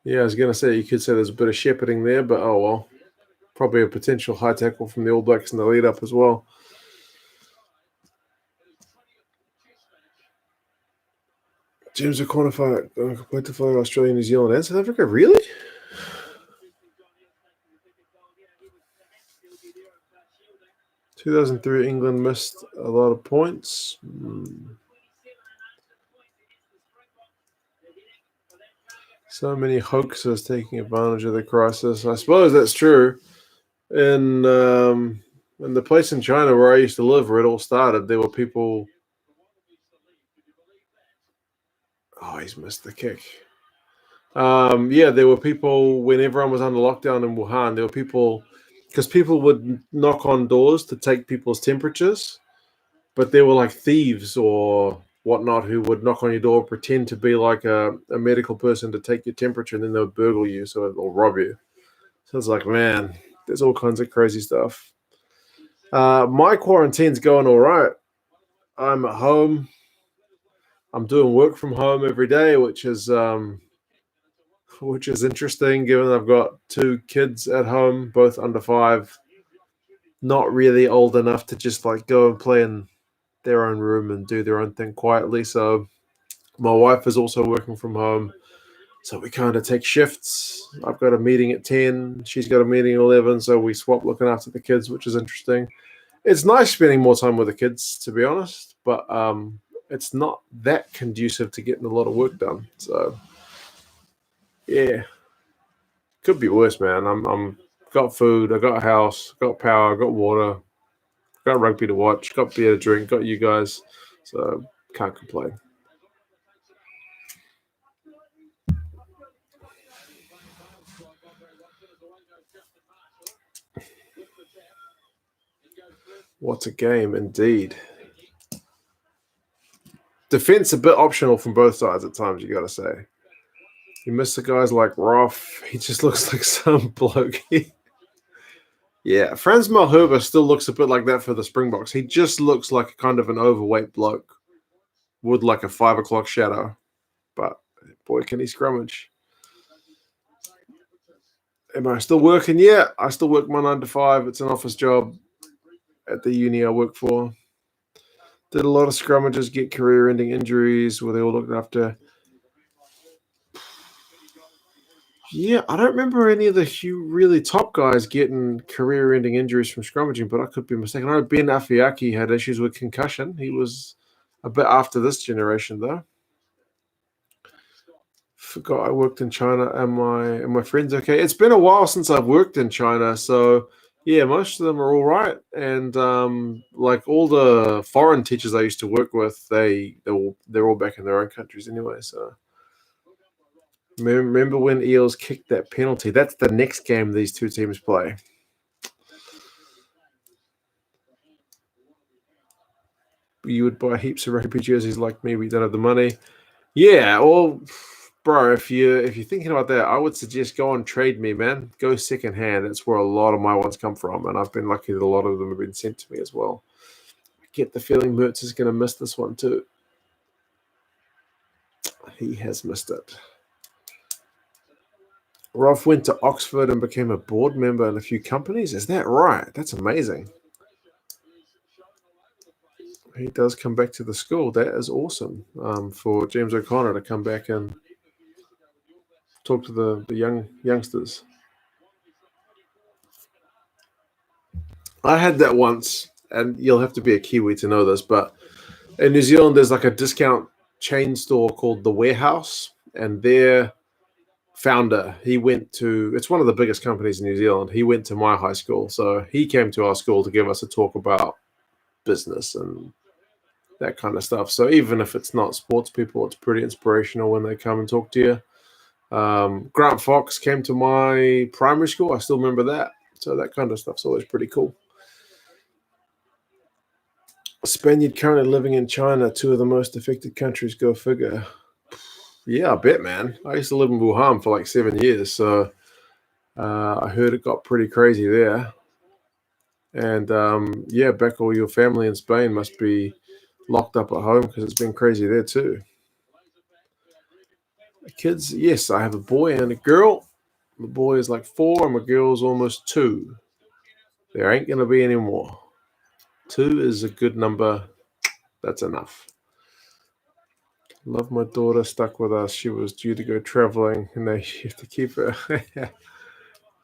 Yeah, I was going to say, you could say there's a bit of shepherding there, but oh well. Probably a potential high tackle from the All Blacks in the lead up as well. James O'Connor going to fly Australia, New Zealand, and South Africa. Really? (2003) England missed a lot of points. So many hoaxers taking advantage of the crisis. I suppose that's true. In the place in China where I used to live, where it all started, there were people. Oh, he's missed the kick. Yeah, there were people when everyone was under lockdown in Wuhan. There were people because people would knock on doors to take people's temperatures, but there were like thieves or whatnot who would knock on your door, pretend to be like a medical person to take your temperature, and then they would burgle you or rob you. So it's like, man, there's all kinds of crazy stuff. My quarantine's going all right. I'm at home. I'm doing work from home every day, which is interesting given I've got 2 kids at home, both under 5, not really old enough to just like go and play in their own room and do their own thing quietly. So my wife is also working from home. So we kind of take shifts. I've got a meeting at 10. She's got a meeting at 11. So we swap looking after the kids, which is interesting. It's nice spending more time with the kids, to be honest. But it's not that conducive to getting a lot of work done. So, yeah. Could be worse, man. I'm got food. I got a house. Got power. Got water. Got rugby to watch. Got beer to drink. Got you guys. So, can't complain. What a game, indeed. Defense a bit optional from both sides at times, you got to say. You miss the guys like Roth. He just looks like some bloke. Yeah, Franz Malherbe still looks a bit like that for the Springboks. He just looks like kind of an overweight bloke with like a 5 o'clock shadow. But boy, can he scrummage. Am I still working? Yeah, I still work my 9 to 5. It's an office job at the uni I work for. Did a lot of scrummages, get career-ending injuries where they all looked after. Yeah, I don't remember any of the really top guys getting career-ending injuries from scrummaging, but I could be mistaken. I know Ben Afiaki had issues with concussion. He was a bit after this generation, though. Forgot I worked in China. Am my friends okay? It's been a while since I've worked in China, so yeah, most of them are all right. And like all the foreign teachers I used to work with, they're all back in their own countries anyway. So remember when Eels kicked that penalty? That's the next game these 2 teams play. You would buy heaps of rugby jerseys like me. We don't have the money. Yeah, well, bro, if you're thinking about that, I would suggest go and trade me, man. Go secondhand. That's where a lot of my ones come from, and I've been lucky that a lot of them have been sent to me as well. I get the feeling Mertz is going to miss this one too. He has missed it. Rolf went to Oxford and became a board member in a few companies. Is that right? That's amazing. He does come back to the school. That is awesome for James O'Connor to come back and talk to the youngsters. I had that once, and you'll have to be a Kiwi to know this, but in New Zealand, there's like a discount chain store called The Warehouse, and their founder, it's one of the biggest companies in New Zealand. He went to my high school, so he came to our school to give us a talk about business and that kind of stuff. So even if it's not sports people, it's pretty inspirational when they come and talk to you. Grant Fox came to my primary school. I still remember that. So that kind of stuff's always pretty cool. A Spaniard currently living in China, two of the most affected countries, go figure. Yeah, I bet, man. I used to live in Wuhan for like 7 years, so I heard it got pretty crazy there. And yeah, back all your family in Spain must be locked up at home because it's been crazy there too. Kids, yes, I have a boy and a girl. My boy is like 4 and my girl's almost 2. There ain't going to be any more. 2 is a good number. That's enough. Love my daughter stuck with us. She was due to go traveling and they have to keep her.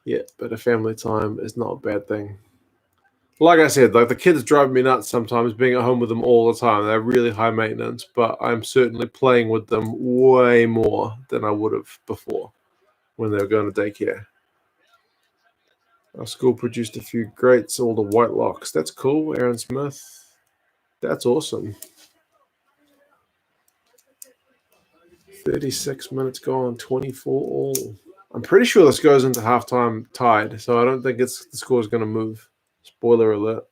Yeah, but a family time is not a bad thing. Like I said, like the kids drive me nuts sometimes being at home with them all the time. They're really high maintenance, but I'm certainly playing with them way more than I would have before when they were going to daycare. Our school produced a few greats, all the white locks. That's cool, Aaron Smith. That's awesome. 36 minutes gone, 24 all. I'm pretty sure this goes into halftime tied, so I don't think the score's going to move. Spoiler alert.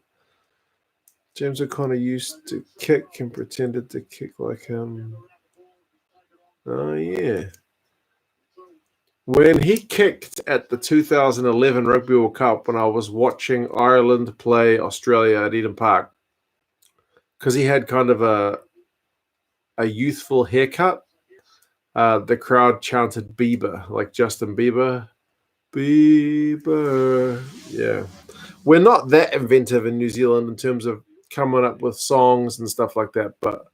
James O'Connor used to kick and pretended to kick like him. Oh, yeah. When he kicked at the 2011 Rugby World Cup, when I was watching Ireland play Australia at Eden Park, because he had kind of a youthful haircut, the crowd chanted Bieber, like Justin Bieber. Bieber. Yeah. We're not that inventive in New Zealand in terms of coming up with songs and stuff like that, but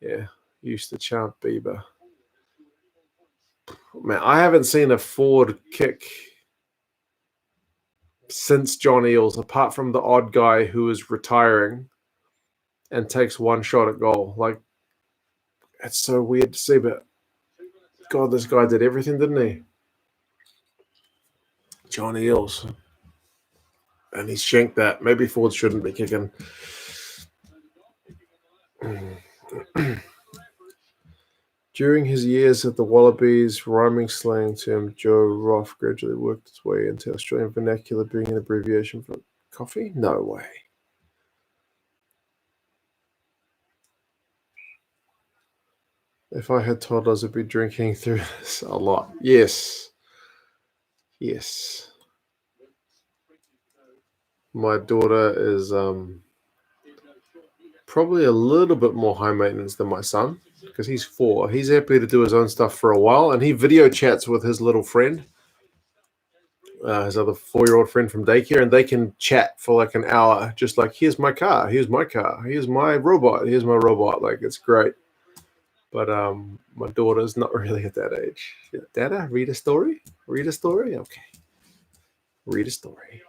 yeah, used to chant Bieber. Man, I haven't seen a forward kick since John Eales, apart from the odd guy who is retiring and takes one shot at goal. Like, it's so weird to see, but God, this guy did everything, didn't he? John Eales. And he shanked that. Maybe Ford shouldn't be kicking. During his years at the Wallabies, rhyming slang term Joe Roth gradually worked its way into Australian vernacular, being an abbreviation for coffee? No way. If I had toddlers, I'd be drinking through this a lot. Yes. Yes. My daughter is probably a little bit more high maintenance than my son because he's 4. He's happy to do his own stuff for a while, and he video chats with his little friend, his other 4-year-old friend from daycare, and they can chat for like an hour, just like, here's my car, here's my car, here's my robot, here's my robot. Like, it's great. But my daughter's not really at that age. Dada, read a story? Read a story? Okay. Read a story.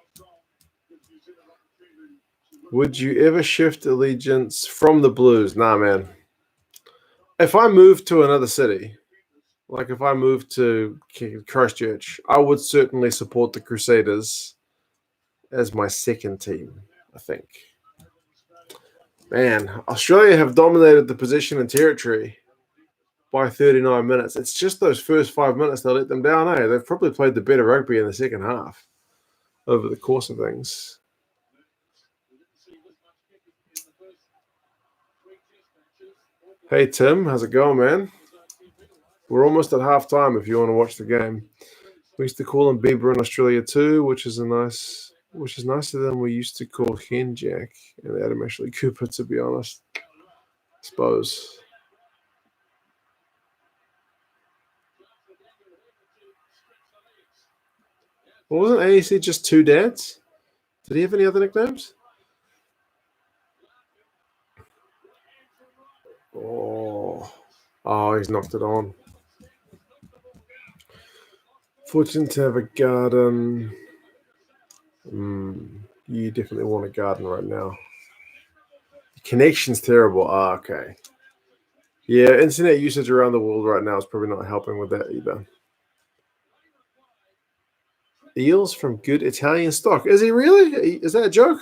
Would you ever shift allegiance from the Blues? Nah, man. If I moved to another city, like if I moved to Christchurch, I would certainly support the Crusaders as my second team, I think. Man, Australia have dominated the possession and territory by 39 minutes. It's just those first 5 minutes that let them down, eh? They've probably played the better rugby in the second half over the course of things. Hey, Tim, how's it going, man? We're almost at halftime if you want to watch the game. We used to call him Bieber in Australia too, which is nicer than we used to call Hen Jack and Adam Ashley Cooper, to be honest. I suppose. Well, wasn't AEC just 2 dads? Did he have any other nicknames? Oh, he's knocked it on. Fortunate to have a garden. You definitely want a garden right now. The connection's terrible. Okay. Yeah, internet usage around the world right now is probably not helping with that either. Eels from good Italian stock. Is he really? Is that a joke?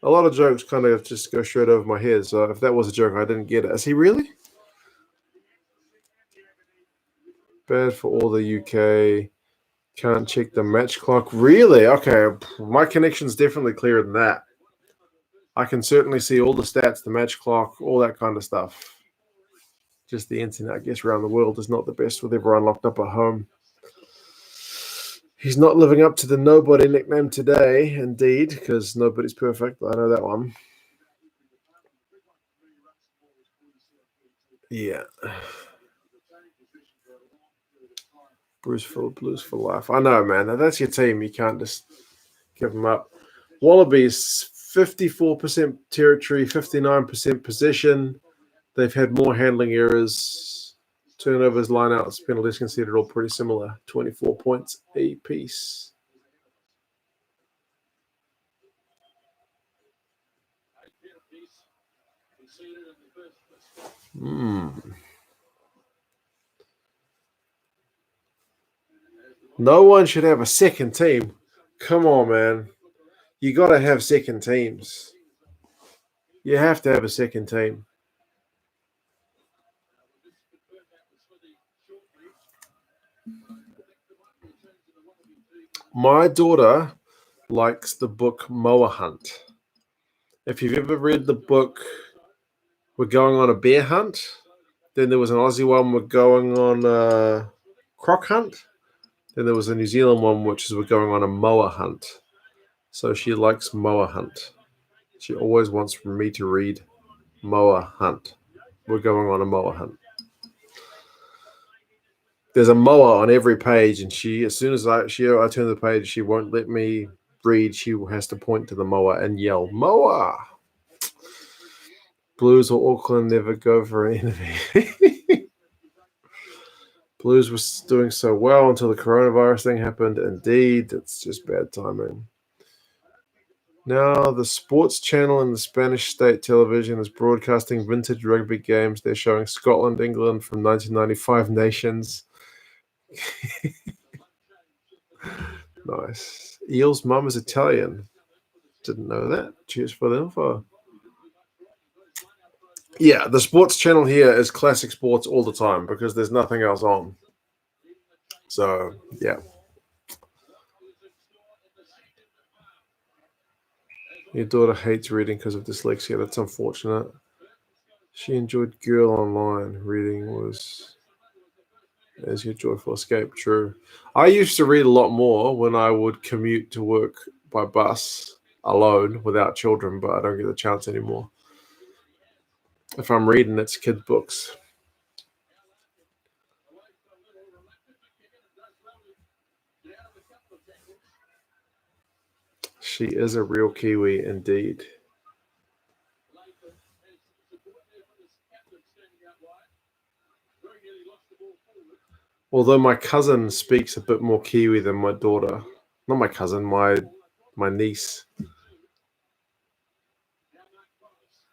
A lot of jokes kind of just go straight over my head. So if that was a joke, I didn't get it. Is he really? Bad for all the UK. Can't check the match clock. Really? Okay. My connection's definitely clearer than that. I can certainly see all the stats, the match clock, all that kind of stuff. Just the internet, I guess, around the world is not the best with everyone locked up at home. He's not living up to the nobody nickname today, indeed, because nobody's perfect. I know that one. Yeah. Blues for life. I know, man. That's your team. You can't just give them up. Wallabies, 54% territory, 59% possession. They've had more handling errors, turnovers, lineouts, penalties conceded, all pretty similar. 24 points a piece. No one should have a second team. Come on, man. You got to have second teams. You have to have a second team. My daughter likes the book Moa Hunt. If you've ever read the book We're Going on a Bear Hunt, then there was an Aussie one, We're Going on a Croc Hunt. Then there was a New Zealand one, which is We're Going on a Moa Hunt. So she likes Moa Hunt. She always wants me to read Moa Hunt. We're going on a moa hunt. There's a moa on every page, and she, as soon as I turn the page, she won't let me read. She has to point to the moa and yell, "Moa!" Blues or Auckland never go for an enemy. Blues was doing so well until the coronavirus thing happened. Indeed, it's just bad timing. Now, the sports channel in the Spanish state television is broadcasting vintage rugby games. They're showing Scotland, England from 1995 nations. Nice. Eel's mum is Italian. Didn't know that. Cheers for the info. Yeah, the sports channel here is classic sports all the time because there's nothing else on. So, yeah. Your daughter hates reading because of dyslexia. That's unfortunate. She enjoyed Girl Online. Reading was as your joyful escape. True. I used to read a lot more when I would commute to work by bus alone without children, but I don't get the chance anymore. If I'm reading, it's kid books. She is a real Kiwi indeed. Although my cousin speaks a bit more Kiwi than my daughter. Not my cousin, my niece.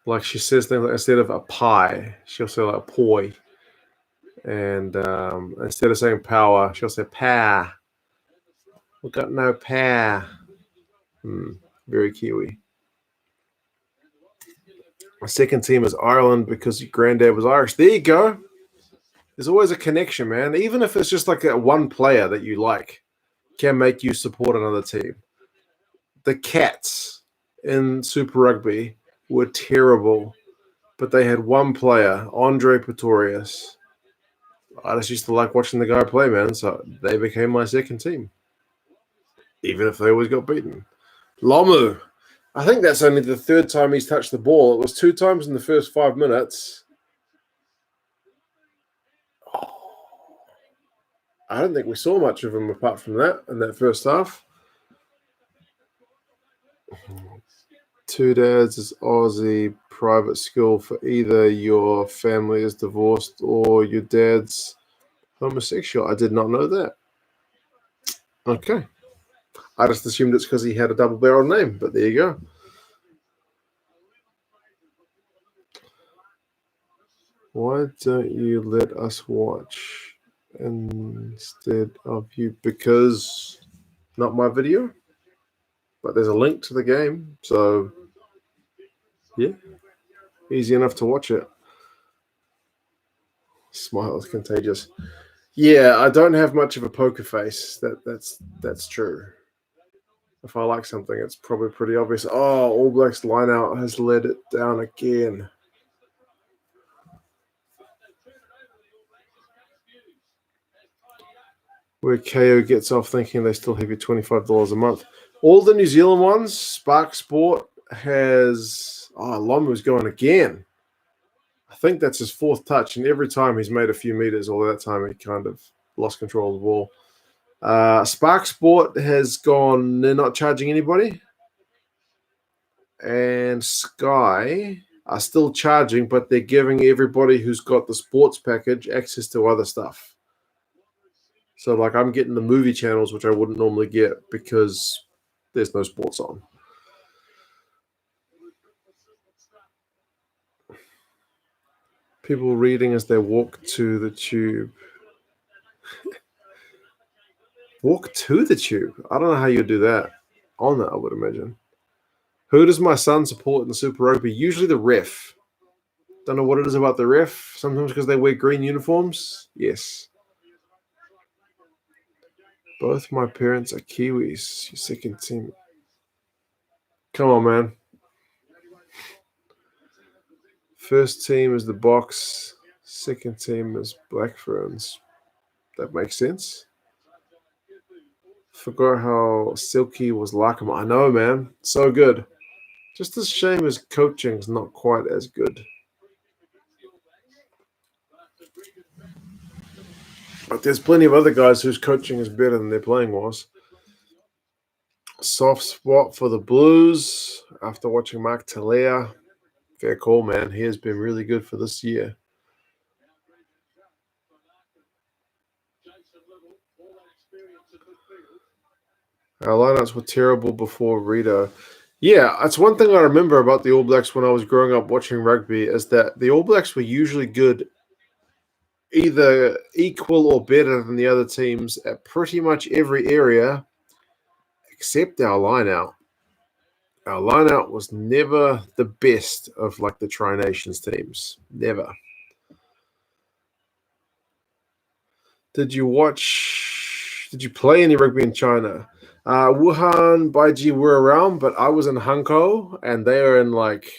Like she says things like instead of a pie, she'll say like poi. And instead of saying power, she'll say pa. We got no pa. Very Kiwi. My second team is Ireland because your granddad was Irish. There you go. There's always a connection, man. Even if it's just like that one player that you like can make you support another team. The Cats in Super Rugby were terrible, but they had one player, Andre Pretorius. I just used to like watching the guy play, man, so they became my second team, even if they always got beaten. Lomu. I think that's only the third time he's touched the ball. It was 2 times in the first 5 minutes. I don't think we saw much of him apart from that in that first half. Two Dads is Aussie private school for either your family is divorced or your dad's homosexual. I did not know that. Okay. I just assumed it's because he had a double barrel name, but there you go. Why don't you let us watch instead of you? Because not my video, but there's a link to the game, so yeah, easy enough to watch it. Smile is contagious. Yeah, I don't have much of a poker face. That's true. If I like something, it's probably pretty obvious. Oh, All Blacks line out has let it down again. Where KO gets off thinking they still have you $25 a month. All the New Zealand ones, Spark Sport has. Oh, Lomu's going again. I think that's his fourth touch, and every time he's made a few meters, although that time he kind of lost control of the ball. Spark Sport has gone, they're not charging anybody. And Sky are still charging, but they're giving everybody who's got the sports package access to other stuff. So, like, I'm getting the movie channels, which I wouldn't normally get because there's no sports on. People reading as they walk to the tube. Walk to the tube? I don't know how you do that. On that, I would imagine. Who does my son support in Super Rugby? Usually the ref. Don't know what it is about the ref. Sometimes because they wear green uniforms. Yes. Both my parents are Kiwis. Your second team. Come on, man. First team is the Box. Second team is Black Ferns. That makes sense. Forgot how silky was like him. I know, man. So good. Just a shame his coaching's not quite as good. But there's plenty of other guys whose coaching is better than their playing was. Soft spot for the Blues after watching Mark Talea. Fair call, man. He has been really good for this year. Our lineups were terrible before Rito. Yeah, that's one thing I remember about the All Blacks when I was growing up watching rugby is that the All Blacks were usually good, either equal or better than the other teams at pretty much every area except our line-out. Our line-out was never the best of like the Tri-Nations teams. Never. Did you play any rugby in China? Wuhan, Baiji were around, but I was in Hankou, and they are in like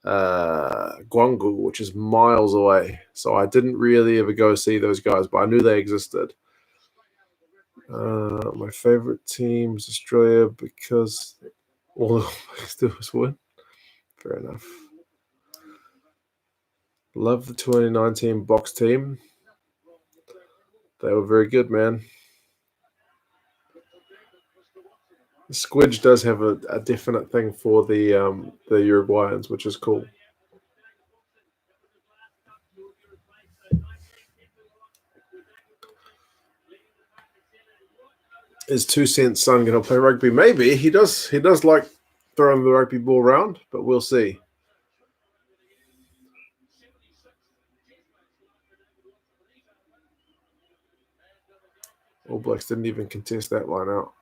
Guangzhou, which is miles away. So I didn't really ever go see those guys, but I knew they existed. My favorite team is Australia because all the Blacks do is win. Fair enough. Love the 2019 box team. They were very good, man. The Squidge does have a definite thing for the Uruguayans, which is cool. Is 2 Cents son going to play rugby? Maybe he does. He does like throwing the rugby ball around, but we'll see. All Blacks didn't even contest that line out.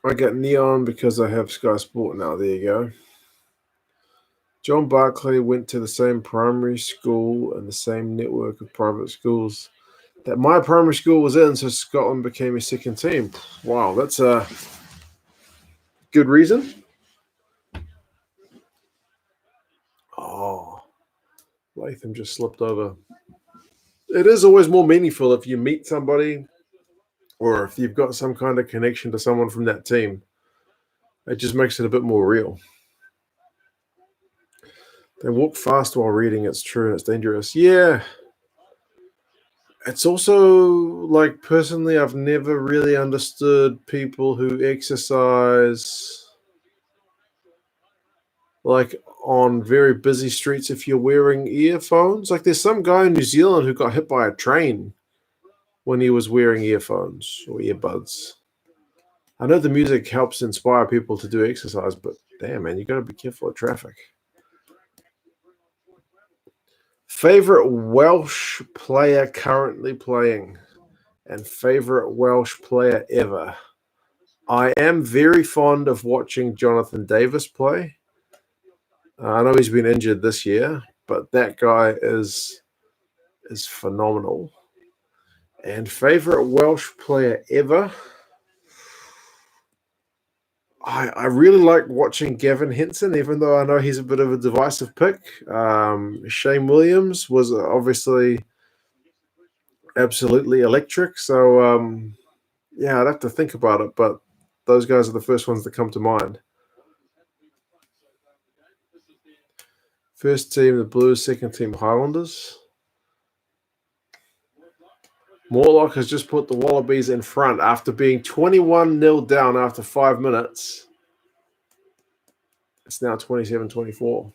I get Neon because I have Sky Sport now. There you go. John Barclay went to the same primary school and the same network of private schools that my primary school was in, so Scotland became a second team. Wow, that's a good reason. Oh, Latham just slipped over. It is always more meaningful if you meet somebody or if you've got some kind of connection to someone from that team. It just makes it a bit more real. They walk fast while reading. It's true and it's dangerous. Yeah. It's also like personally, I've never really understood people who exercise like on very busy streets if you're wearing earphones. Like there's some guy in New Zealand who got hit by a train when he was wearing earphones or earbuds. I know the music helps inspire people to do exercise, but damn, man, you got to be careful of traffic. Favorite Welsh player currently playing and favorite Welsh player ever. I am very fond of watching Jonathan Davis play. I know he's been injured this year, but that guy is is phenomenal. And favorite Welsh player ever? I really like watching Gavin Henson, even though I know he's a bit of a divisive pick. Shane Williams was obviously absolutely electric. So, yeah, I'd have to think about it, but those guys are the first ones that come to mind. First team, the Blues. Second team, Highlanders. Morlock has just put the Wallabies in front after being 21-0 down after 5 minutes. It's now 27-24.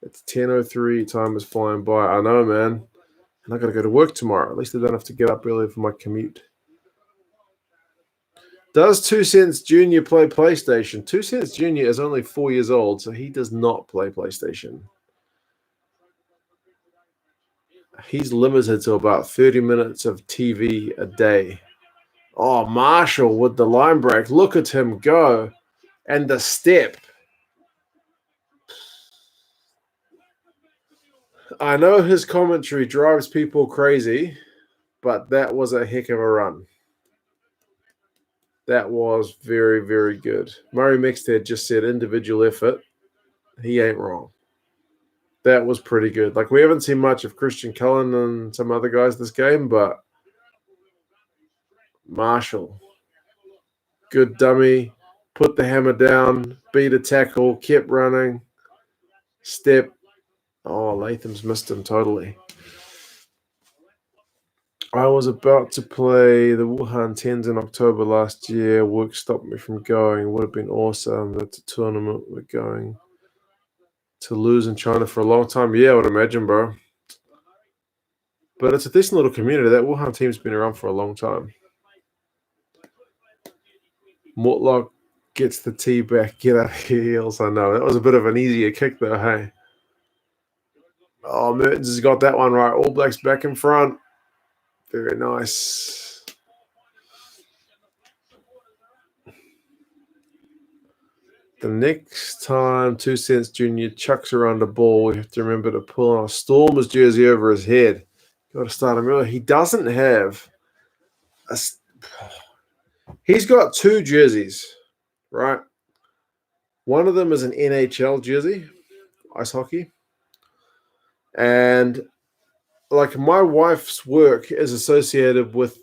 It's 10:03. Time is flying by. I know, man. And I got to go to work tomorrow. At least I don't have to get up early for my commute. Does Two Cents Jr. play PlayStation? Two Cents Jr. is only 4 years old, so he does not play PlayStation. He's limited to about 30 minutes of TV a day. Oh, Marshall with the line break. Look at him go. And the step. I know his commentary drives people crazy, but that was a heck of a run. That was very, very good. Murray Mixted just said individual effort. He ain't wrong. That was pretty good. Like, we haven't seen much of Christian Cullen and some other guys this game, but Marshall, good dummy, put the hammer down, beat a tackle, kept running, step. Oh, Latham's missed him totally. I was about to play the Wuhan 10s in October last year. Work stopped me from going. Would have been awesome. That's a tournament we're going to lose in China for a long time. Yeah, I would imagine, bro. But it's a decent little community. That Wuhan team's been around for a long time. Mortlock gets the tee back. Get out of your heels. I know. That was a bit of an easier kick, though, hey? Oh, Mertens has got that one right. All Blacks back in front. Very nice. The next time Two Cents Jr. chucks around the ball, we have to remember to pull on a Stormers jersey over his head. Got to start him early. He doesn't have a. He's got two jerseys, right? One of them is an NHL jersey, ice hockey. And like, my wife's work is associated with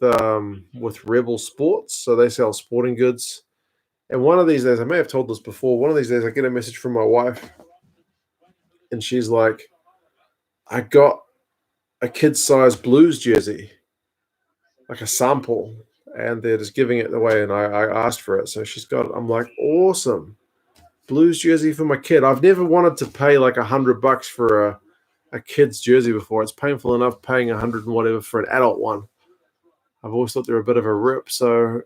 Rebel Sports, so they sell sporting goods. And one of these days, I may have told this before, one of these days I get a message from my wife, and she's like, I got a kid-size Blues jersey, like a sample, and they're just giving it away, and I asked for it. So she's got it. I'm like, awesome. Blues jersey for my kid. I've never wanted to pay like $100 for a kid's jersey before. It's painful enough paying 100 and whatever for an adult one. I've always thought they're a bit of a rip. So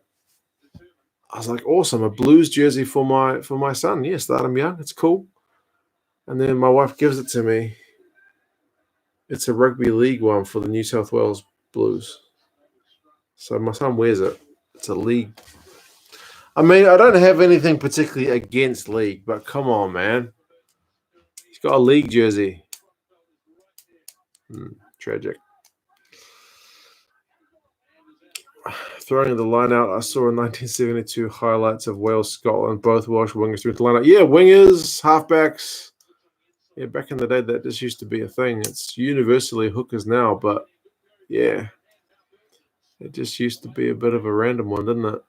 I was like, awesome, a Blues jersey for my son. Yeah, start him young. It's cool. And then my wife gives it to me. It's a rugby league one for the New South Wales Blues. So my son wears it. It's a league. I mean, I don't have anything particularly against league, but come on, man. He's got a league jersey. Tragic. Throwing the line out, I saw in 1972 highlights of Wales, Scotland, both Welsh wingers threw the line out. Yeah, wingers, halfbacks. Yeah, back in the day, that just used to be a thing. It's universally hookers now, but yeah, it just used to be a bit of a random one, didn't it?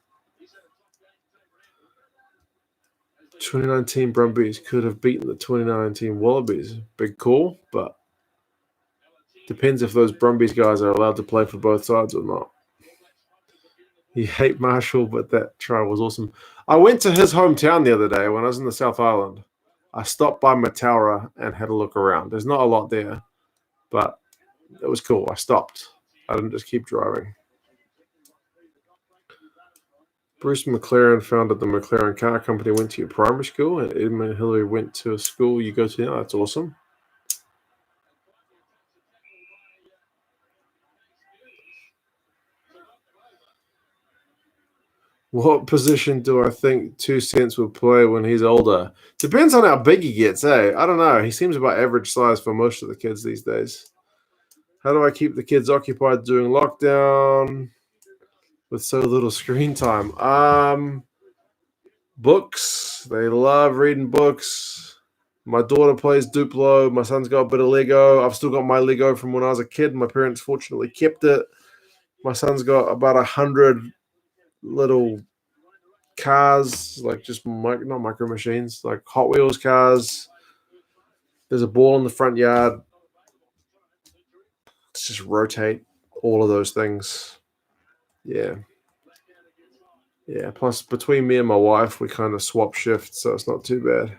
2019 Brumbies could have beaten the 2019 Wallabies. Big call, but depends if those Brumbies guys are allowed to play for both sides or not. You hate Marshall, but that try was awesome. I went to his hometown the other day when I was in the South Island. I stopped by Mataura and had a look around. There's not a lot there, but it was cool. I stopped. I didn't just keep driving. Bruce McLaren founded the McLaren Car Company, went to your primary school, and Edmund Hillary went to a school you go to now. That's awesome. What position do I think 2 Cents will play when he's older? Depends on how big he gets, eh? I don't know. He seems about average size for most of the kids these days. How do I keep the kids occupied during lockdown with so little screen time? Books. They love reading books. My daughter plays Duplo. My son's got a bit of Lego. I've still got my Lego from when I was a kid. My parents fortunately kept it. My son's got about 100 little cars, like just not micro machines, like Hot Wheels cars. There's a ball in the front yard. Let's just rotate all of those things. Yeah. Yeah. Plus, between me and my wife, we kind of swap shifts, so it's not too bad.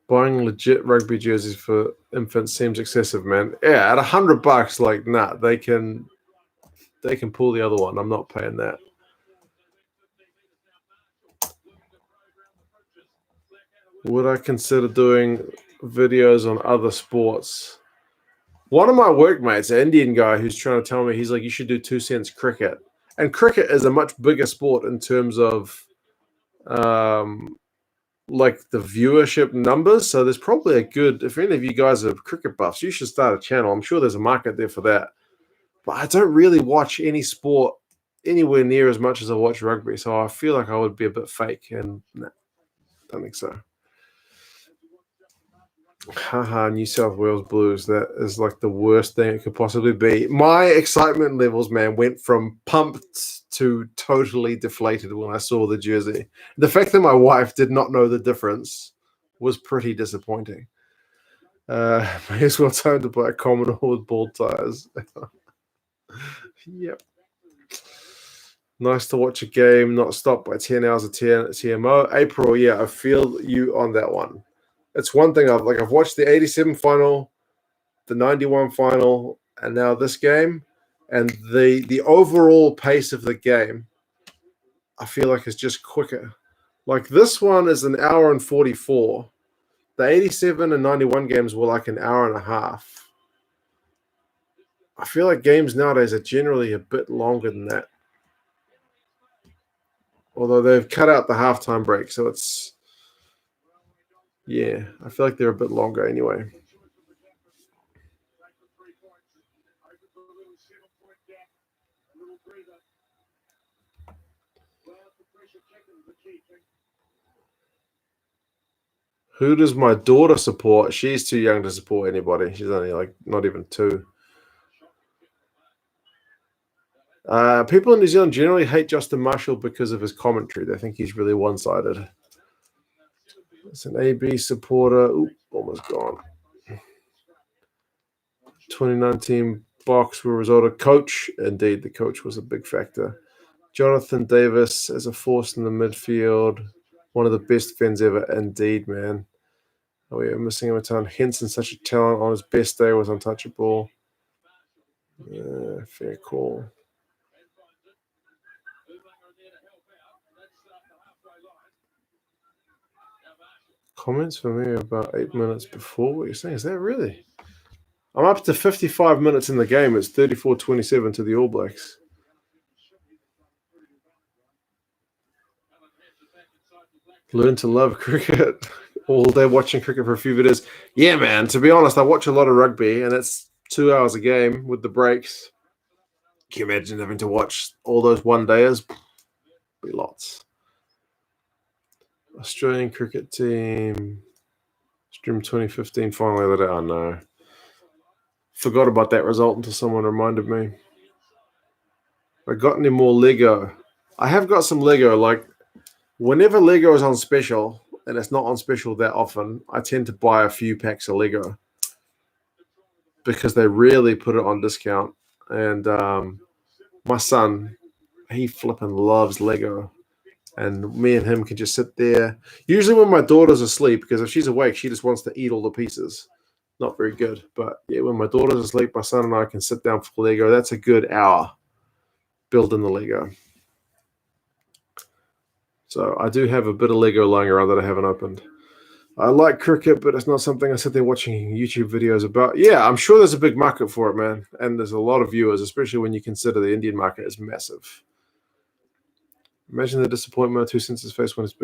Buying legit rugby jerseys for infants seems excessive, man. Yeah, at $100, like, nah, they can pull the other one. I'm not paying that. Would I consider doing videos on other sports? One of my workmates, an Indian guy, who's trying to tell me, he's like, you should do 2 Cents cricket. And cricket is a much bigger sport in terms of like the viewership numbers. So there's probably a good, if any of you guys are cricket buffs, you should start a channel. I'm sure there's a market there for that. But I don't really watch any sport anywhere near as much as I watch rugby. So I feel like I would be a bit fake. And nah, don't think so. Haha, New South Wales Blues. That is like the worst thing it could possibly be. My excitement levels, man, went from pumped to totally deflated when I saw the jersey. The fact that my wife did not know the difference was pretty disappointing. May as well time to buy a Commodore with bald tires. Yep. Nice to watch a game not stopped by 10 hours of TMO. April, yeah, I feel you on that one. It's one thing I've watched the 87 final, the 91 final, and now this game, and the overall pace of the game, I feel like is just quicker. Like this one is an hour and 44. The 87 and 91 games were like an hour and a half. I feel like games nowadays are generally a bit longer than that. Although they've cut out the halftime break, so it's, yeah, I feel like they're a bit longer anyway. Who does my daughter support? She's too young to support anybody. She's only like not even 2. People in New Zealand generally hate Justin Marshall because of his commentary. They think he's really one-sided. It's an AB supporter. Ooh, almost gone. 2019 box will result a coach. Indeed, the coach was a big factor. Jonathan Davis as a force in the midfield. One of the best fans ever. Indeed, man. Oh, we are missing him a ton. Henson, such a talent. On his best day, was untouchable. Fair call. Comments for me about 8 minutes before what you're saying. Is that really? I'm up to 55 minutes in the game. It's 34-27 to the All Blacks. Learn to love cricket. All day watching cricket for a few videos. Yeah, man. To be honest, I watch a lot of rugby, and it's 2 hours a game with the breaks. Can you imagine having to watch all those one-dayers? Be lots. Australian cricket team. Stream 2015 final the other day. Oh, no. Forgot about that result until someone reminded me. I got any more Lego? I have got some Lego. Like, whenever Lego is on special, and it's not on special that often, I tend to buy a few packs of Lego because they really put it on discount. And my son, he flipping loves Lego. And me and him can just sit there. Usually when my daughter's asleep, because if she's awake, she just wants to eat all the pieces. Not very good. But yeah, when my daughter's asleep, my son and I can sit down for Lego. That's a good hour building the Lego. So I do have a bit of Lego lying around that I haven't opened. I like cricket, but it's not something I sit there watching YouTube videos about. Yeah, I'm sure there's a big market for it, man. And there's a lot of viewers, especially when you consider the Indian market is massive. Imagine the disappointment Two Cents' face when his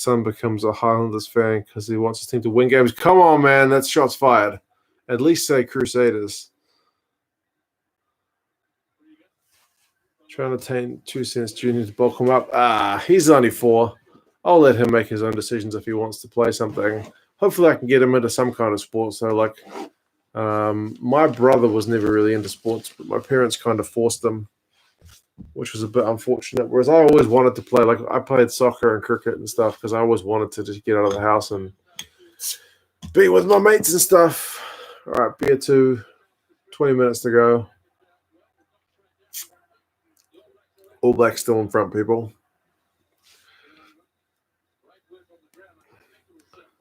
son becomes a Highlanders fan because he wants his team to win games. Come on, man. That's shots fired. At least say Crusaders. Trying to take 2 Cents Jr. to bulk him up. He's only 4. I'll let him make his own decisions if he wants to play something. Hopefully I can get him into some kind of sport. So, like, my brother was never really into sports, but my parents kind of forced him, which was a bit unfortunate. Whereas I always wanted to play. Like, I played soccer and cricket and stuff because I always wanted to just get out of the house and be with my mates and stuff. All right, beer 2, 20 minutes to go. All Blacks still in front, people.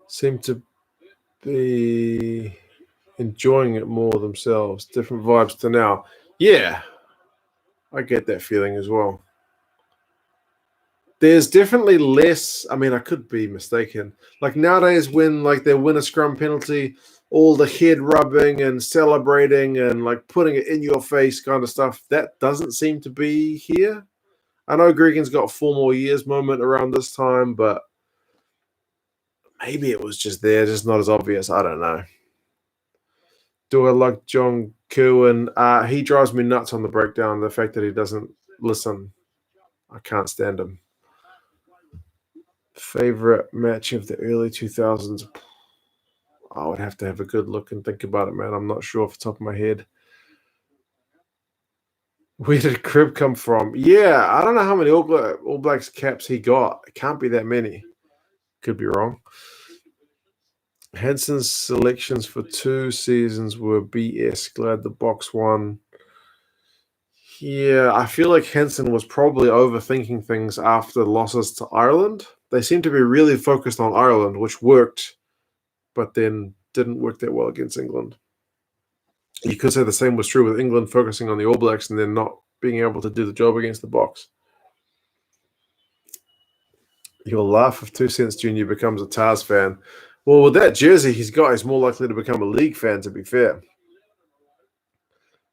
Seem to be enjoying it more themselves. Different vibes to now. Yeah, I get that feeling as well. There's definitely less. I mean, I could be mistaken. Like nowadays, when like they win a scrum penalty, all the head rubbing and celebrating and like putting it in your face kind of stuff, that doesn't seem to be here. I know Gregan's got 4 more years moment around this time, but maybe it was just there, just not as obvious. I don't know. Do I like John Kerwin? He drives me nuts on the breakdown. The fact that he doesn't listen, I can't stand him. Favorite match of the early 2000s? I would have to have a good look and think about it, man. I'm not sure off the top of my head. Where did Crib come from? Yeah, I don't know how many All Blacks caps he got. It can't be that many. Could be wrong. Hanson's selections for 2 seasons were BS. Glad the Box won. Yeah, I feel like Henson was probably overthinking things after losses to Ireland. They seem to be really focused on Ireland, which worked, but then didn't work that well against England. You could say the same was true with England focusing on the All Blacks and then not being able to do the job against the Box. You'll laugh if 2 Cents Jr. becomes a Tars fan. Well, with that jersey he's got, he's more likely to become a league fan, to be fair.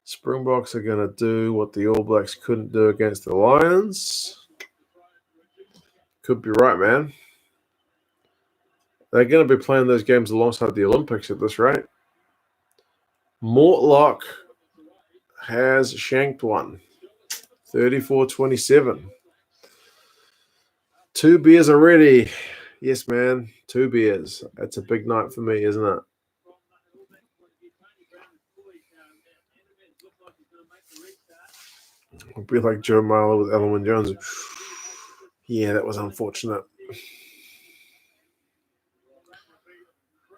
Springboks are going to do what the All Blacks couldn't do against the Lions. Could be right, man. They're going to be playing those games alongside the Olympics at this rate. Mortlock has shanked one. 34-27. 2 beers already. Yes, man. 2 beers. That's a big night for me, isn't it? I'll be like Joe Marler with Elwyn Jones. Yeah, that was unfortunate.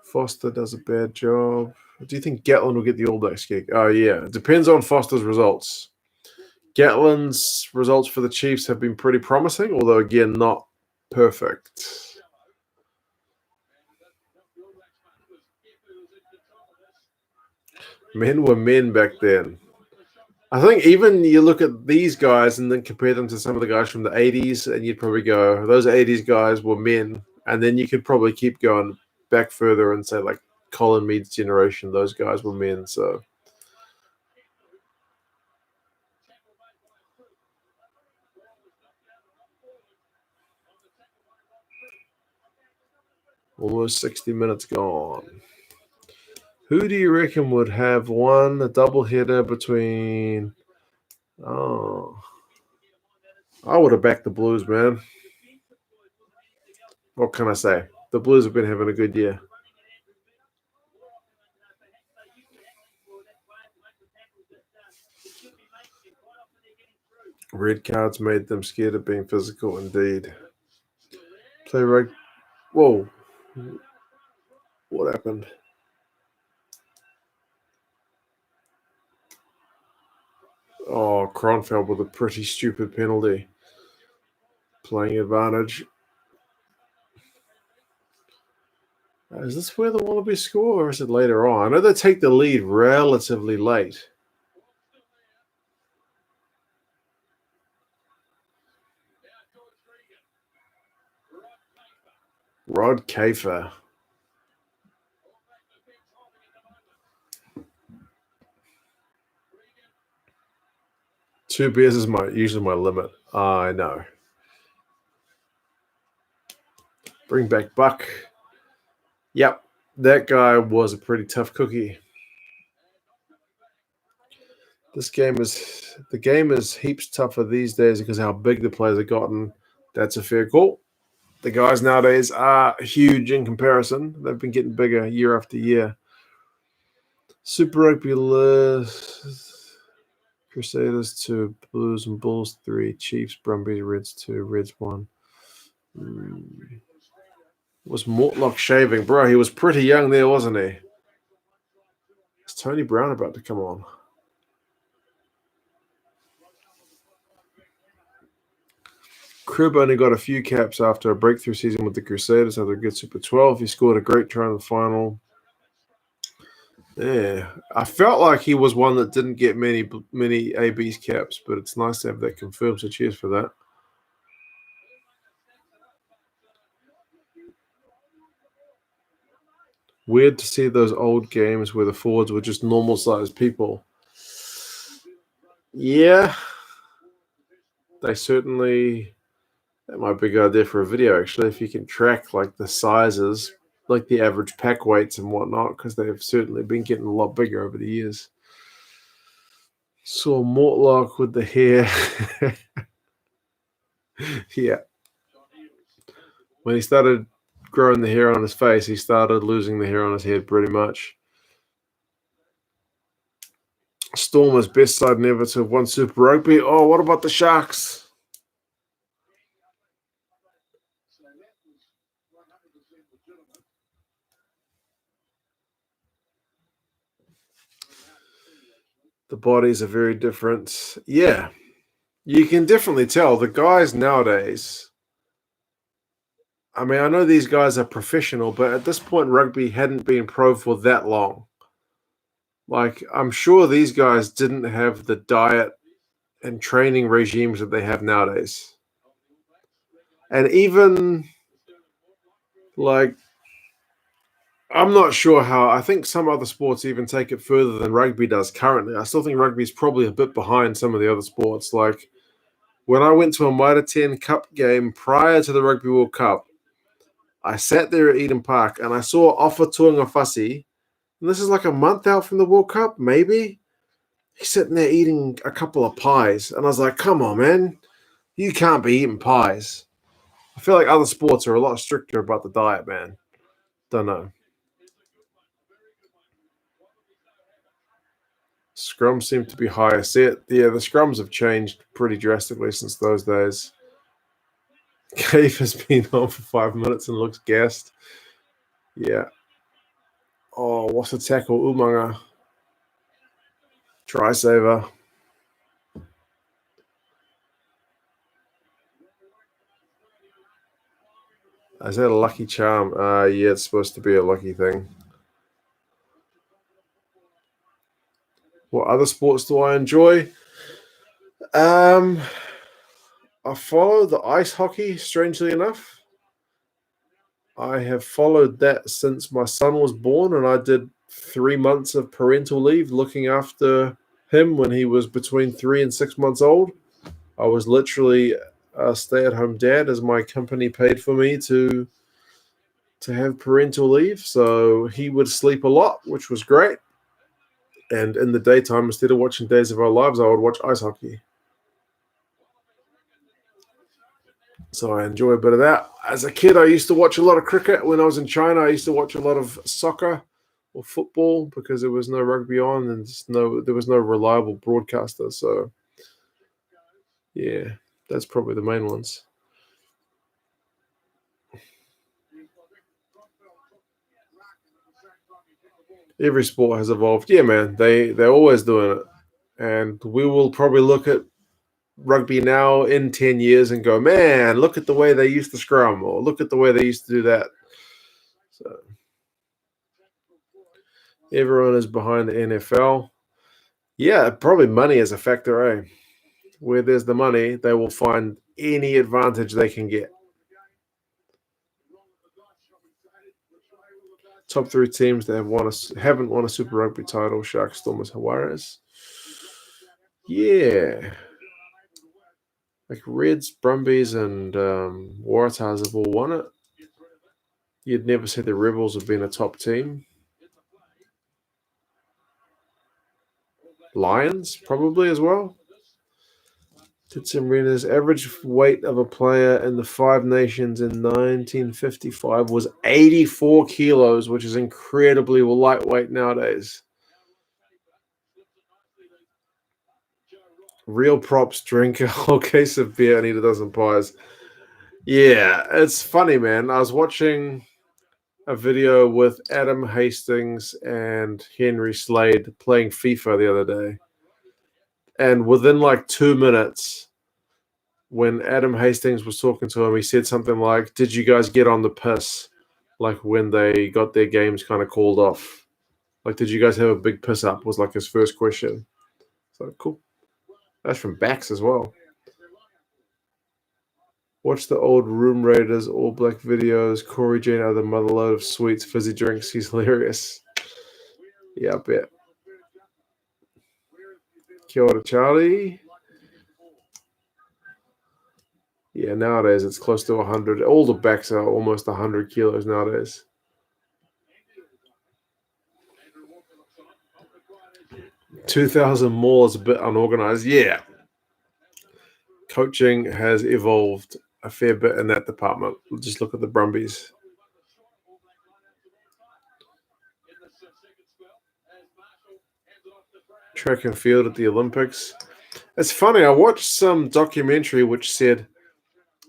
Foster does a bad job. Do you think Gatlin will get the All Blacks gig? Oh, yeah. It depends on Foster's results. Gatlin's results for the Chiefs have been pretty promising, although, again, not perfect. Men were men back then. I think even you look at these guys and then compare them to some of the guys from the 80s, and you'd probably go, those 80s guys were men. And then you could probably keep going back further and say, like, Colin Mead's generation, those guys were men. So almost 60 minutes gone. Who do you reckon would have won a doubleheader between... Oh, I would have backed the Blues, man. What can I say? The Blues have been having a good year. Red cards made them scared of being physical, indeed. Play rugby. Whoa. What happened? Oh, Kronfeld with a pretty stupid penalty. Playing advantage. Is this where the Wallabies score, or is it later on? I know they take the lead relatively late. Rod Kafer. 2 beers is usually my limit. I know. Bring back Buck. Yep, that guy was a pretty tough cookie. The game is heaps tougher these days because how big the players have gotten. That's a fair call. The guys nowadays are huge in comparison. They've been getting bigger year after year. Super Rugby list: Crusaders 2, Blues and Bulls 3, Chiefs, Brumbies, Reds 2, Reds 1. Was Mortlock shaving? Bro, he was pretty young there, wasn't he? Is Tony Brown about to come on? Crib only got a few caps after a breakthrough season with the Crusaders after a good Super 12. He scored a great try in the final. Yeah, I felt like he was one that didn't get many AB's caps, but it's nice to have that confirmed, so cheers for that. Weird to see those old games where the forwards were just normal-sized people. Yeah, they certainly... That might be a good idea for a video, actually, if you can track like the sizes, like the average pack weights and whatnot, because they've certainly been getting a lot bigger over the years. Saw Mortlock with the hair. Yeah. When he started growing the hair on his face, he started losing the hair on his head pretty much. Stormers best side never to have won Super Rugby. Oh, what about the Sharks? The bodies are very different. Yeah, you can definitely tell the guys nowadays. I mean, I know these guys are professional, but at this point, rugby hadn't been pro for that long. Like, I'm sure these guys didn't have the diet and training regimes that they have nowadays. And even, like, I'm not sure how. I think some other sports even take it further than rugby does currently. I still think rugby is probably a bit behind some of the other sports. Like, when I went to a Mitre 10 Cup game prior to the Rugby World Cup, I sat there at Eden Park and I saw Ofa Tuangafasi. And this is like a month out from the World Cup, maybe. He's sitting there eating a couple of pies. And I was like, come on, man. You can't be eating pies. I feel like other sports are a lot stricter about the diet, man. Don't know. Scrums seem to be higher set. Yeah, the scrums have changed pretty drastically since those days. Cave has been on for 5 minutes and looks gassed. Yeah. Oh, what's the tackle? Umanga. Try saver. Is that a lucky charm? Yeah, it's supposed to be a lucky thing. What other sports do I enjoy? I follow the ice hockey, strangely enough. I have followed that since my son was born, and I did 3 months of parental leave looking after him when he was between 3 and 6 months old. I was literally a stay-at-home dad as my company paid for me to have parental leave. So he would sleep a lot, which was great. And in the daytime, instead of watching Days of Our Lives, I would watch ice hockey. So I enjoy a bit of that. As a kid, I used to watch a lot of cricket. When I was in China, I used to watch a lot of soccer or football because there was no rugby on and there was no reliable broadcaster. So, yeah, that's probably the main ones. Every sport has evolved. Yeah, man, they're always doing it. And we will probably look at rugby now in 10 years and go, man, look at the way they used to scrum, or look at the way they used to do that. So everyone is behind the NFL. Yeah, probably money is a factor, eh? Where there's the money, they will find any advantage they can get. Top 3 teams that haven't won a Super Rugby title: Sharks, Stormers, Jaguares. Yeah. Like Reds, Brumbies, and Waratahs have all won it. You'd never say the Rebels have been a top team. Lions, probably as well. Did some readers. Average weight of a player in the Five Nations in 1955 was 84 kilos, which is incredibly lightweight nowadays. Real props, drink a whole case of beer and eat a dozen pies. Yeah, it's funny, man. I was watching a video with Adam Hastings and Henry Slade playing FIFA the other day. And within like 2 minutes, when Adam Hastings was talking to him, he said something like, "Did you guys get on the piss?" Like when they got their games kind of called off. Like, did you guys have a big piss up? Was like his first question. So cool. That's from Bax as well. Watch the old Room Raiders All Black videos. Corey Jane out of the mother load of sweets, fizzy drinks. He's hilarious. Yeah, I bet. Kia ora, Charlie. Yeah, nowadays it's close to 100. All the backs are almost 100 kilos nowadays. 2,000 more is a bit unorganized. Yeah. Coaching has evolved a fair bit in that department. We'll just look at the Brumbies. Track and field at the Olympics. It's funny, I watched some documentary which said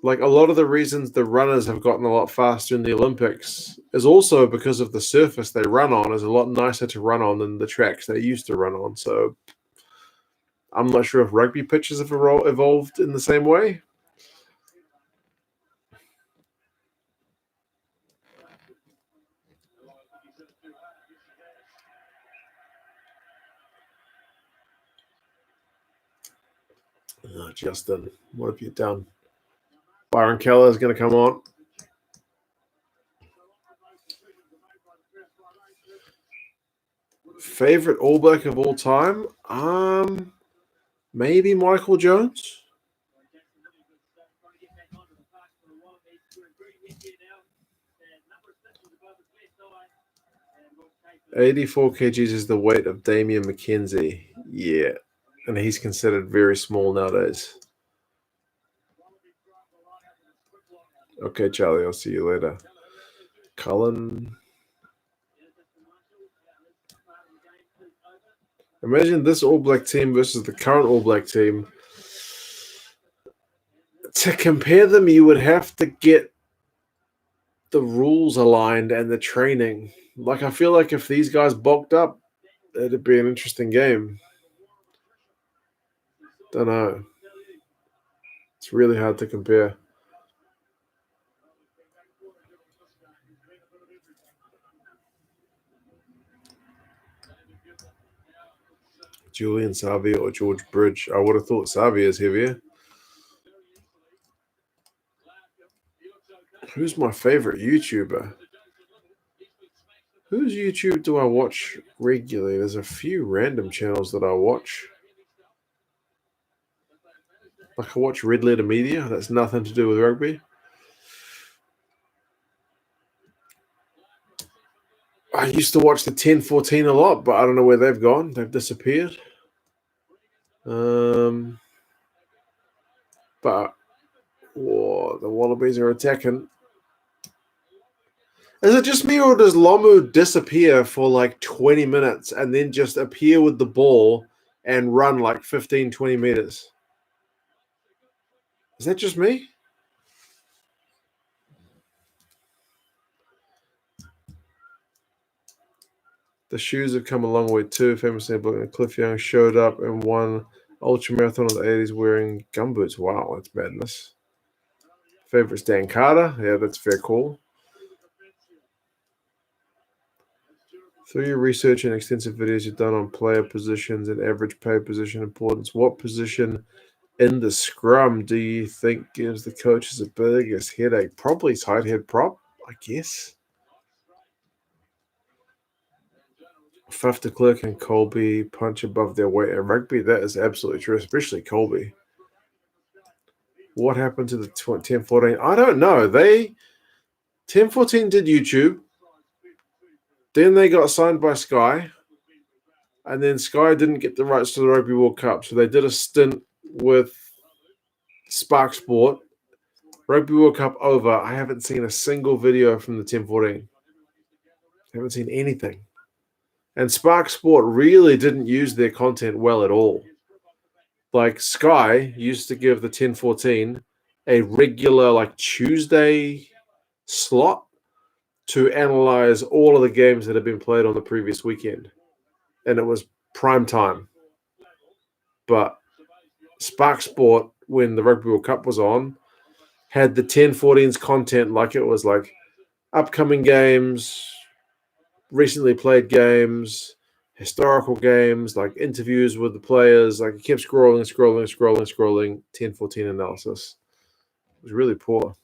like a lot of the reasons the runners have gotten a lot faster in the Olympics is also because of the surface they run on is a lot nicer to run on than the tracks they used to run on. So I'm not sure if rugby pitches have evolved in the same way. Oh, Justin, what have you done? Byron Keller is going to come on. Favorite All Black of all time? Maybe Michael Jones. $84 kgs is the weight of Damian McKenzie. Yeah, and he's considered very small nowadays. Okay, Charlie, I'll see you later. Cullen. Imagine this All Black team versus the current All Black team. To compare them, you would have to get the rules aligned and the training. Like, I feel like if these guys bulked up, it'd be an interesting game. Don't know. It's really hard to compare. Julian Savia or George Bridge. I would have thought Savia is heavier. Who's my favorite YouTuber? Whose YouTube do I watch regularly? There's a few random channels that I watch. Like I watch Red Letter Media. That's nothing to do with rugby. I used to watch the 10-14 a lot, but I don't know where they've gone. They've disappeared. But the Wallabies are attacking. Is it just me or does Lomu disappear for like 20 minutes and then just appear with the ball and run like 15, 20 meters? Is that just me? The shoes have come a long way too. Famously, Cliff Young showed up and won ultra marathon of the 80s wearing gumboots. Wow, that's madness. Favorite's Dan Carter. Yeah, that's fair call. Through your research and extensive videos you've done on player positions and average pay position importance, what position in the scrum do you think gives the coaches the biggest headache? Probably tight head prop, I guess. Faf de Klerk and Colby punch above their weight in rugby. That is absolutely true, especially Colby. What happened to the 10-14? I don't know. 10-14 did YouTube. Then they got signed by Sky. And then Sky didn't get the rights to the Rugby World Cup. So they did a stint with Spark Sport. Rugby World Cup over. I haven't seen a single video from the 10-14. I haven't seen anything. And Spark Sport really didn't use their content well at all. Like Sky used to give the 10-14 a regular like Tuesday slot to analyze all of the games that had been played on the previous weekend. And it was prime time. But Spark Sport, when the Rugby World Cup was on, had the 10-14's content like it was like upcoming games, recently played games, historical games, like interviews with the players. Like it kept scrolling, 10-14 analysis. It was really poor.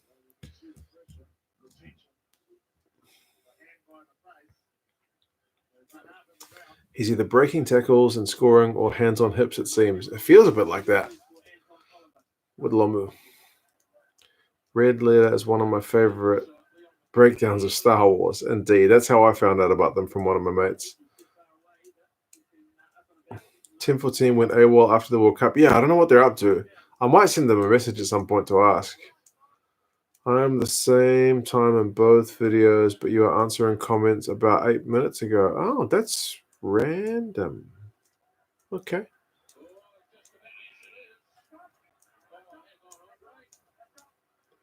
He's either breaking tackles and scoring or hands on hips, it seems. It feels a bit like that with Lomu. Red Letter is one of my favorite breakdowns of Star Wars. Indeed, that's how I found out about them from one of my mates. 10-14 went AWOL after the World Cup. Yeah, I don't know what they're up to. I might send them a message at some point to ask. I'm the same time in both videos, but you are answering comments about 8 minutes ago. Oh, that's random. Okay.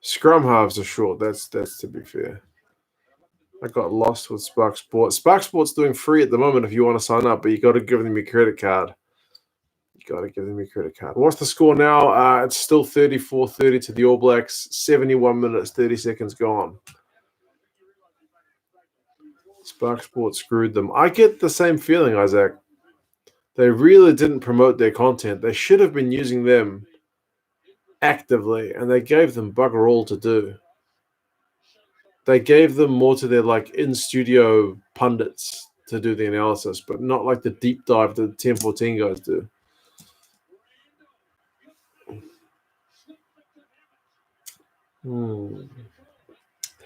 Scrum halves are short. That's to be fair. I got lost with Spark Sports. Spark Sports doing free at the moment if you want to sign up, but you got to give them your credit card. What's the score now? It's still 34-30 to the All Blacks. 71 minutes, 30 seconds gone. Spark Sports screwed them. I get the same feeling, Isaac. They really didn't promote their content. They should have been using them actively, and they gave them bugger all to do. They gave them more to their like in-studio pundits to do the analysis, but not like the deep dive that the 10-14 guys do.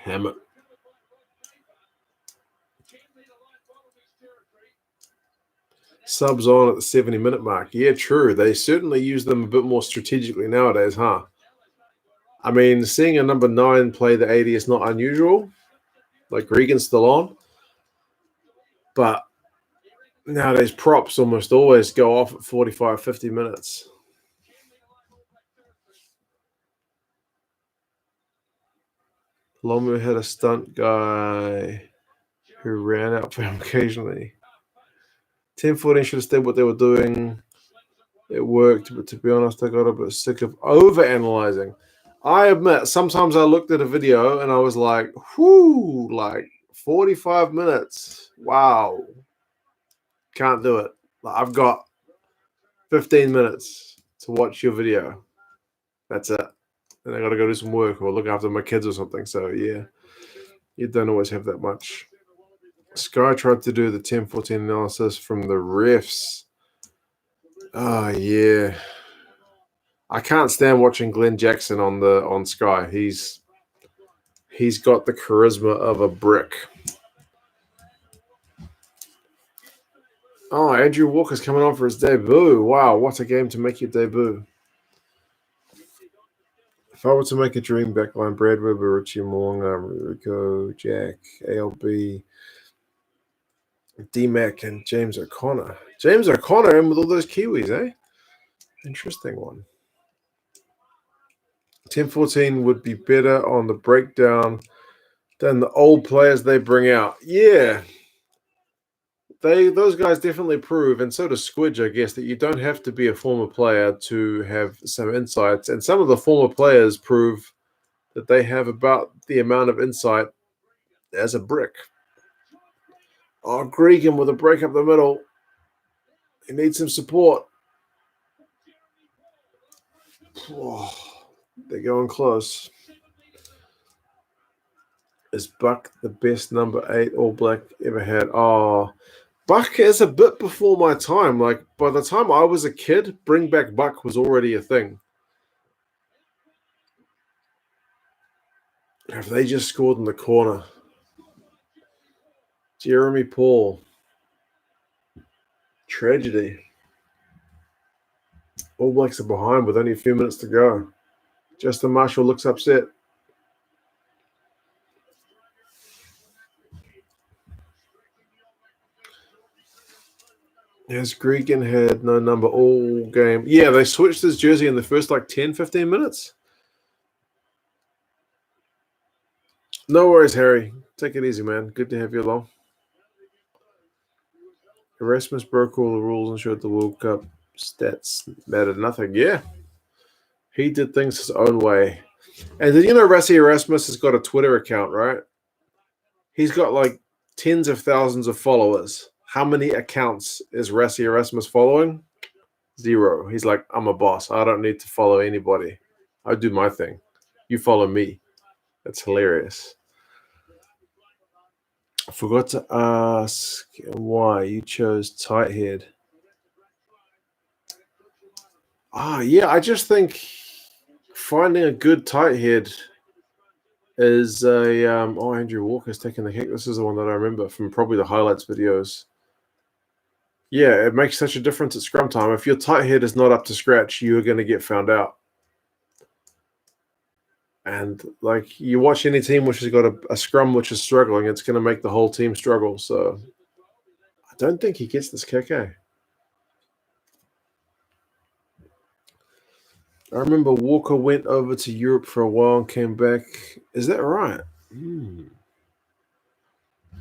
Damn it. Subs on at the 70-minute mark. Yeah, true. They certainly use them a bit more strategically nowadays, huh? I mean, seeing a number 9 play the 80 is not unusual. Like Regan's still on. But nowadays props almost always go off at 45, 50 minutes. Lomu had a stunt guy who ran out for him occasionally. 10-14 should have stayed what they were doing. It worked, but to be honest, I got a bit sick of over-analyzing. I admit, sometimes I looked at a video and I was like, whoo, like 45 minutes. Wow. Can't do it. I've got 15 minutes to watch your video. That's it. And I got to go do some work or look after my kids or something. So, yeah, you don't always have that much. Sky tried to do the 10-14 analysis from the refs. Oh, yeah. I can't stand watching Glenn Jackson on Sky. He's got the charisma of a brick. Oh, Andrew Walker's coming on for his debut. Wow, what a game to make your debut. If I were to make a dream backline, Brad Weber, Richie Moonga, Rico, Jack, ALB, D-Mac, and James O'Connor. James O'Connor in with all those Kiwis, eh? Interesting one. 10-14 would be better on the breakdown than the old players they bring out. Yeah. Those guys definitely prove, and so does Squidge, I guess, that you don't have to be a former player to have some insights. And some of the former players prove that they have about the amount of insight as a brick. Oh, Gregan with a break up the middle. He needs some support. Oh, they're going close. Is Buck the best number 8 All Black ever had? Oh, Buck is a bit before my time. Like, by the time I was a kid, bring back Buck was already a thing. Have they just scored in the corner? Jeremy Paul. Tragedy. All Blacks are behind with only a few minutes to go. Justin Marshall looks upset. Yes, Gregan had no number all game. Yeah, they switched his jersey in the first 10, 15 minutes. No worries, Harry. Take it easy, man. Good to have you along. Erasmus broke all the rules and showed the World Cup stats mattered nothing. Yeah. He did things his own way. And did you know Rassie Erasmus has got a Twitter account, right? He's got tens of thousands of followers. How many accounts is Rassie Erasmus following? 0. He's like, I'm a boss. I don't need to follow anybody. I do my thing. You follow me. That's hilarious. I forgot to ask why you chose tight head. Yeah, I just think finding a good tight head is a Andrew Walker's taking the kick. This is the one that I remember from probably the highlights videos. Yeah, it makes such a difference at scrum time. If your tight head is not up to scratch, you are going to get found out. And you watch any team which has got a scrum which is struggling, it's going to make the whole team struggle. So I don't think he gets this kick, eh? I remember Walker went over to Europe for a while and came back. Is that right?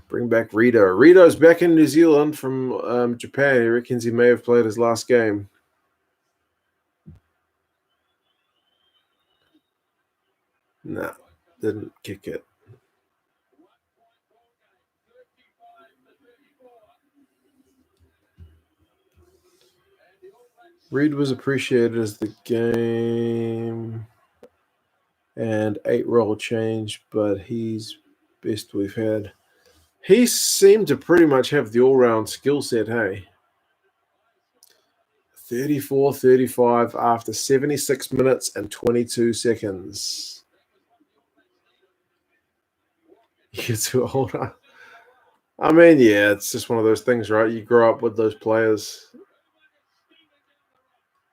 Bring back Rito. Rito's back in New Zealand from Japan. He reckons he may have played his last game. Nah, didn't kick it. Reed was appreciated as the game and 8 role change, but he's best we've had. He seemed to pretty much have the all-round skill set, hey? 34-35 after 76 minutes and 22 seconds. You're too old. I mean, yeah, it's just one of those things, right? You grow up with those players.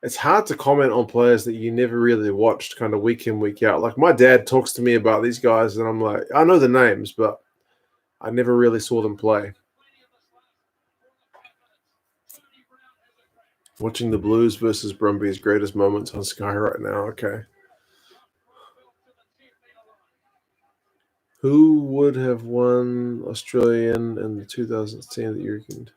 It's hard to comment on players that you never really watched kind of week in, week out. Like my dad talks to me about these guys, and I'm like, I know the names, but I never really saw them play. Watching the Blues versus Brumbies' greatest moments on Sky right now. Okay. Who would have won Australian in the 2010 that you reckoned?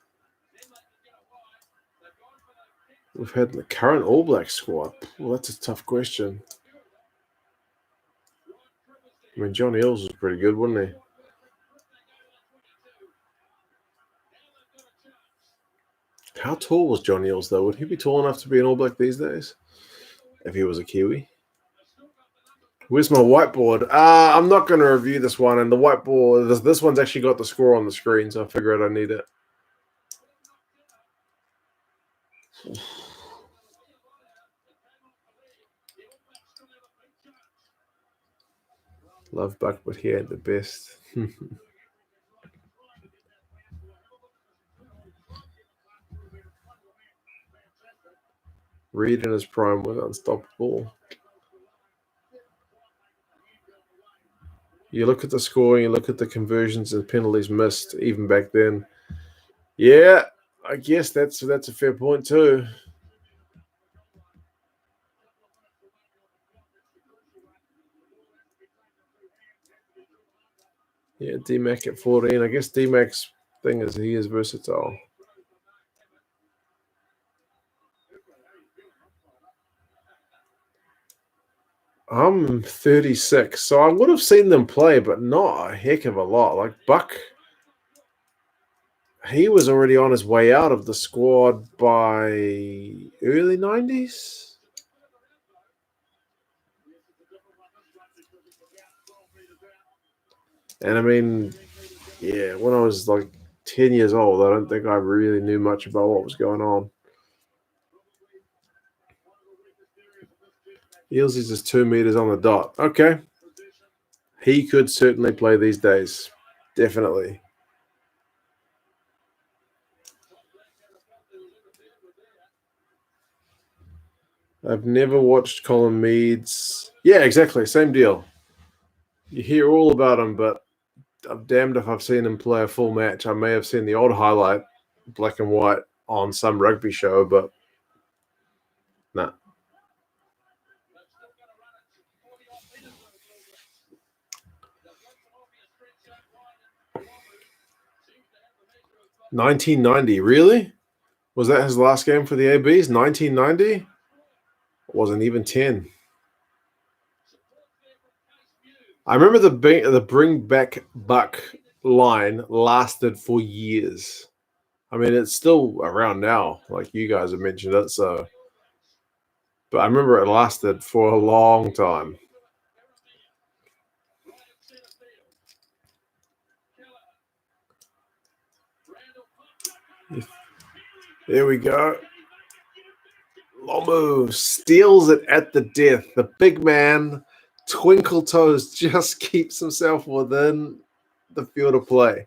We've had the current All Black squad. Well, that's a tough question. I mean, John Eales was pretty good, wasn't he? How tall was John Eales, though? Would he be tall enough to be an All Black these days? If he was a Kiwi? Where's my whiteboard? I'm not going to review this one. And the whiteboard, this one's actually got the score on the screen, so I figured I need it. Love Buck, but he ain't the best. Reed in his prime was unstoppable. You look at the scoring, you look at the conversions and penalties missed even back then. Yeah, I guess that's a fair point too. Yeah, D-Mac at 14. I guess D-Mac's thing is he is versatile. I'm 36, so I would have seen them play, but not a heck of a lot. Like Buck, he was already on his way out of the squad by early 90s. And I mean, yeah, when I was 10 years old, I don't think I really knew much about what was going on. Eales is just 2 meters on the dot. Okay. He could certainly play these days. Definitely. I've never watched Colin Meads. Yeah, exactly. Same deal. You hear all about him, but I'm damned if I've seen him play a full match. I may have seen the odd highlight, black and white, on some rugby show, but nah. $19.90, really? Was that his last game for the ABs? $19.90? Wasn't even 10. I remember the bring back buck line lasted for years. I mean, it's still around now, like you guys have mentioned it. So, but I remember it lasted for a long time. There we go. Lomu steals it at the death. The big man, twinkle toes, just keeps himself within the field of play.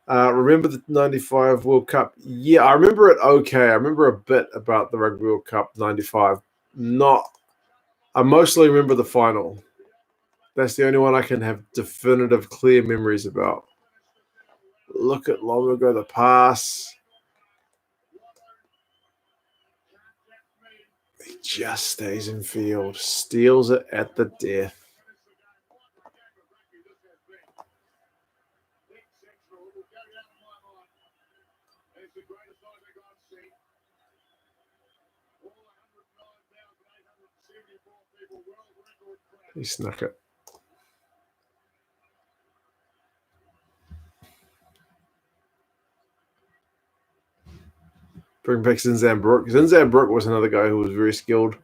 Remember the 95 World Cup? Yeah, I remember it okay. I remember a bit about the Rugby World Cup 95. I mostly remember the final. That's the only one I can have definitive, clear memories about. Look at Lomu go the pass. He just stays in field, steals it at the death. He snuck it. Bring back Zinzan Brook. Zinzan Brook was another guy who was very skilled.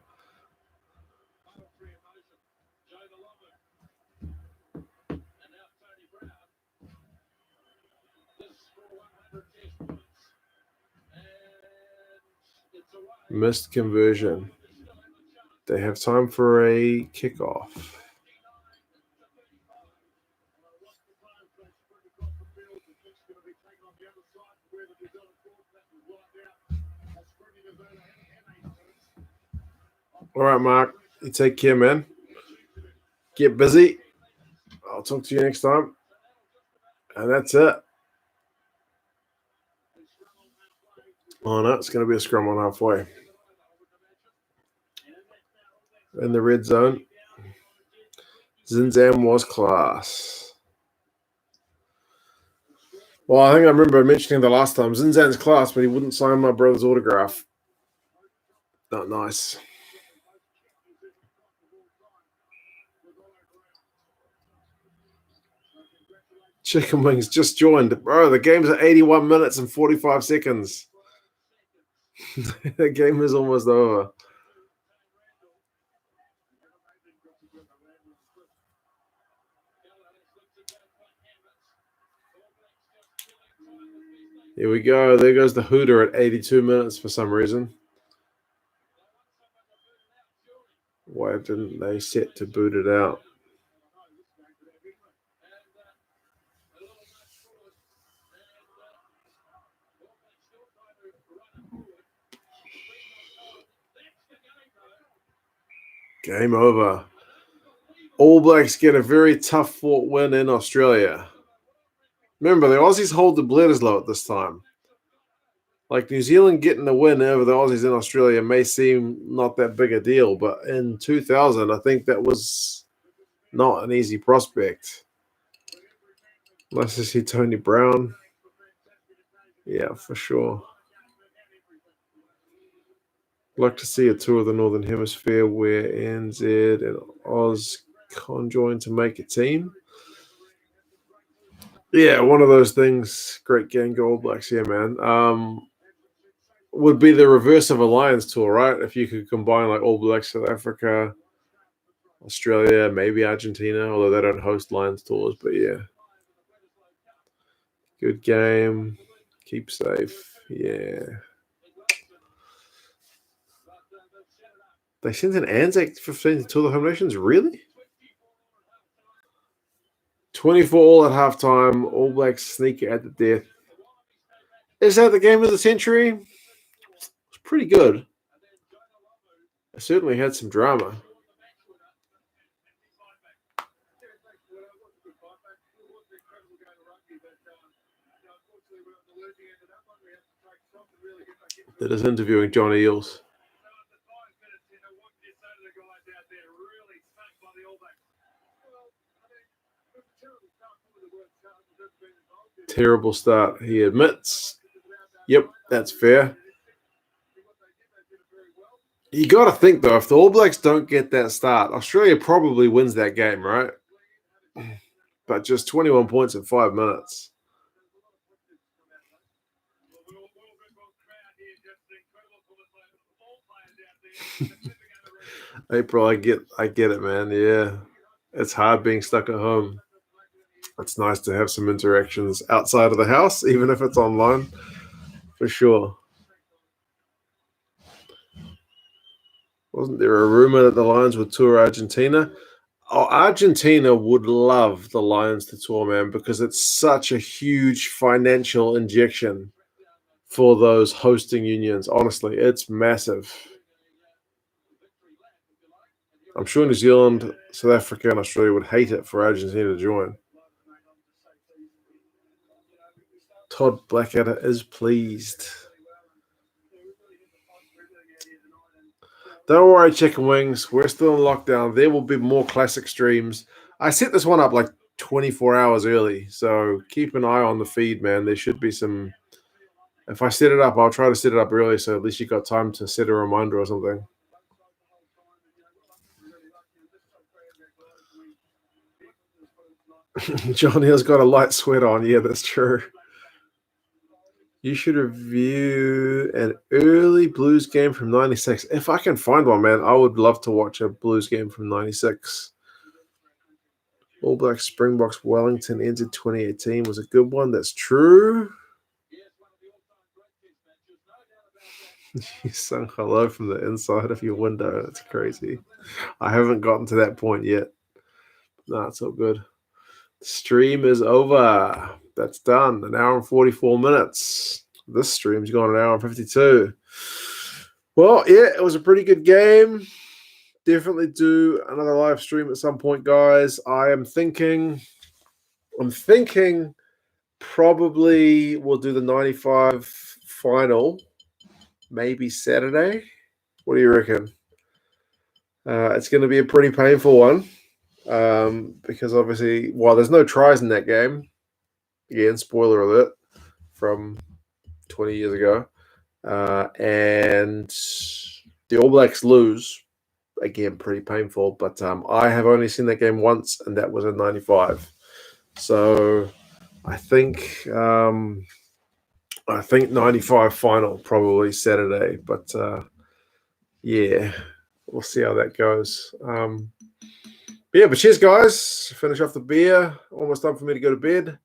Missed conversion. They have time for a kickoff. All right, Mark. You take care, man. Get busy. I'll talk to you next time. And that's it. Oh, no, it's going to be a scrum on halfway. In the red zone. Zinzan was class. Well, I think I remember mentioning the last time. Zinzan's class, but he wouldn't sign my brother's autograph. Not nice. Chicken Wings just joined. Bro, the game's at 81 minutes and 45 seconds. The game is almost over. Here we go. There goes the Hooter at 82 minutes for some reason. Why didn't they set to boot it out? Game over. All Blacks get a very tough fought win in Australia. Remember, the Aussies hold the Bledisloe at this time. Like New Zealand getting a win over the Aussies in Australia may seem not that big a deal, but in 2000, I think that was not an easy prospect. Nice to see Tony Brown. Yeah, for sure. Like to see a tour of the Northern Hemisphere where NZ and Oz conjoin to make a team. Yeah, one of those things. Great game, All Blacks. Yeah, man. Would be the reverse of a Lions tour, right? If you could combine like All Blacks, South Africa, Australia, maybe Argentina, although they don't host Lions tours. But yeah, good game. Keep safe. Yeah. They sent an Anzac 15 to Tour the Home Nations? Really? 24 all at halftime. All Blacks sneak it at the death. Is that the game of the century? It's pretty good. It certainly had some drama. That is interviewing John Eales. Terrible start, he admits. Yep, that's fair. You got to think, though, if the All Blacks don't get that start, Australia probably wins that game, right? But just 21 points in 5 minutes. April, I get it, man. Yeah, it's hard being stuck at home. It's nice to have some interactions outside of the house, even if it's online, for sure. Wasn't there a rumor that the Lions would tour Argentina? Oh, Argentina would love the Lions to tour, man, because it's such a huge financial injection for those hosting unions. Honestly, it's massive. I'm sure New Zealand, South Africa, and Australia would hate it for Argentina to join. Todd Blackadder is pleased. Don't worry, chicken wings. We're still in lockdown. There will be more classic streams. I set this one up like 24 hours early, so keep an eye on the feed, man. There should be some. If I set it up, I'll try to set it up early, so at least you got time to set a reminder or something. John Hill's got a light sweat on. Yeah, that's true. You should review an early Blues game from 96. If I can find one, man, I would love to watch a Blues game from 96. All Blacks Springboks Wellington entered 2018 was a good one. That's true. You sung hello from the inside of your window. That's crazy. I haven't gotten to that point yet. No, it's all good. The stream is over. That's done. An hour and 44 minutes. This stream's gone an hour and 52. Well, yeah, it was a pretty good game. Definitely do another live stream at some point, guys. I'm thinking probably we'll do the 95 final, maybe Saturday. What do you reckon? It's going to be a pretty painful one because obviously, while there's no tries in that game, again, spoiler alert, from 20 years ago, and the All Blacks lose, again, pretty painful, but I have only seen that game once, and that was in 95. So I think 95 final, probably Saturday, but yeah, we'll see how that goes. But cheers, guys. Finish off the beer. Almost time for me to go to bed.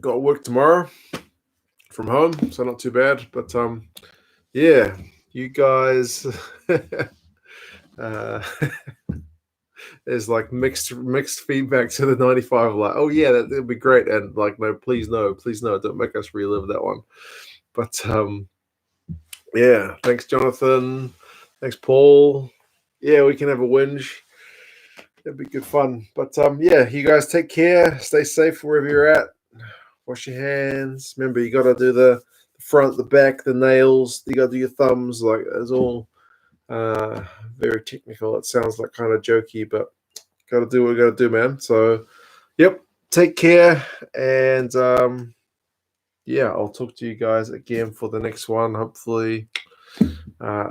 Got work tomorrow from home, so not too bad. But yeah, you guys. There's like mixed feedback to the 95. Like, oh yeah, that'd be great, and like, no, please no, don't make us relive that one. But yeah, thanks, Jonathan. Thanks, Paul. Yeah, we can have a whinge. It'd be good fun. But yeah, you guys take care. Stay safe wherever you're at. Wash your hands. Remember, you got to do the front, the back, the nails. You got to do your thumbs. Like, it's all very technical. It sounds like kind of jokey, but got to do what we got to do, man. So, yep. Take care. And yeah, I'll talk to you guys again for the next one. Hopefully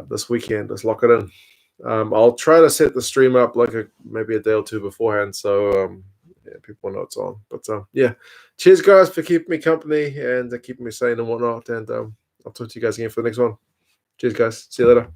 this weekend. Let's lock it in. I'll try to set the stream up like maybe a day or two beforehand, so yeah, people know it's on. But yeah, cheers, guys, for keeping me company and keeping me sane and whatnot. And I'll talk to you guys again for the next one. Cheers, guys. See you later.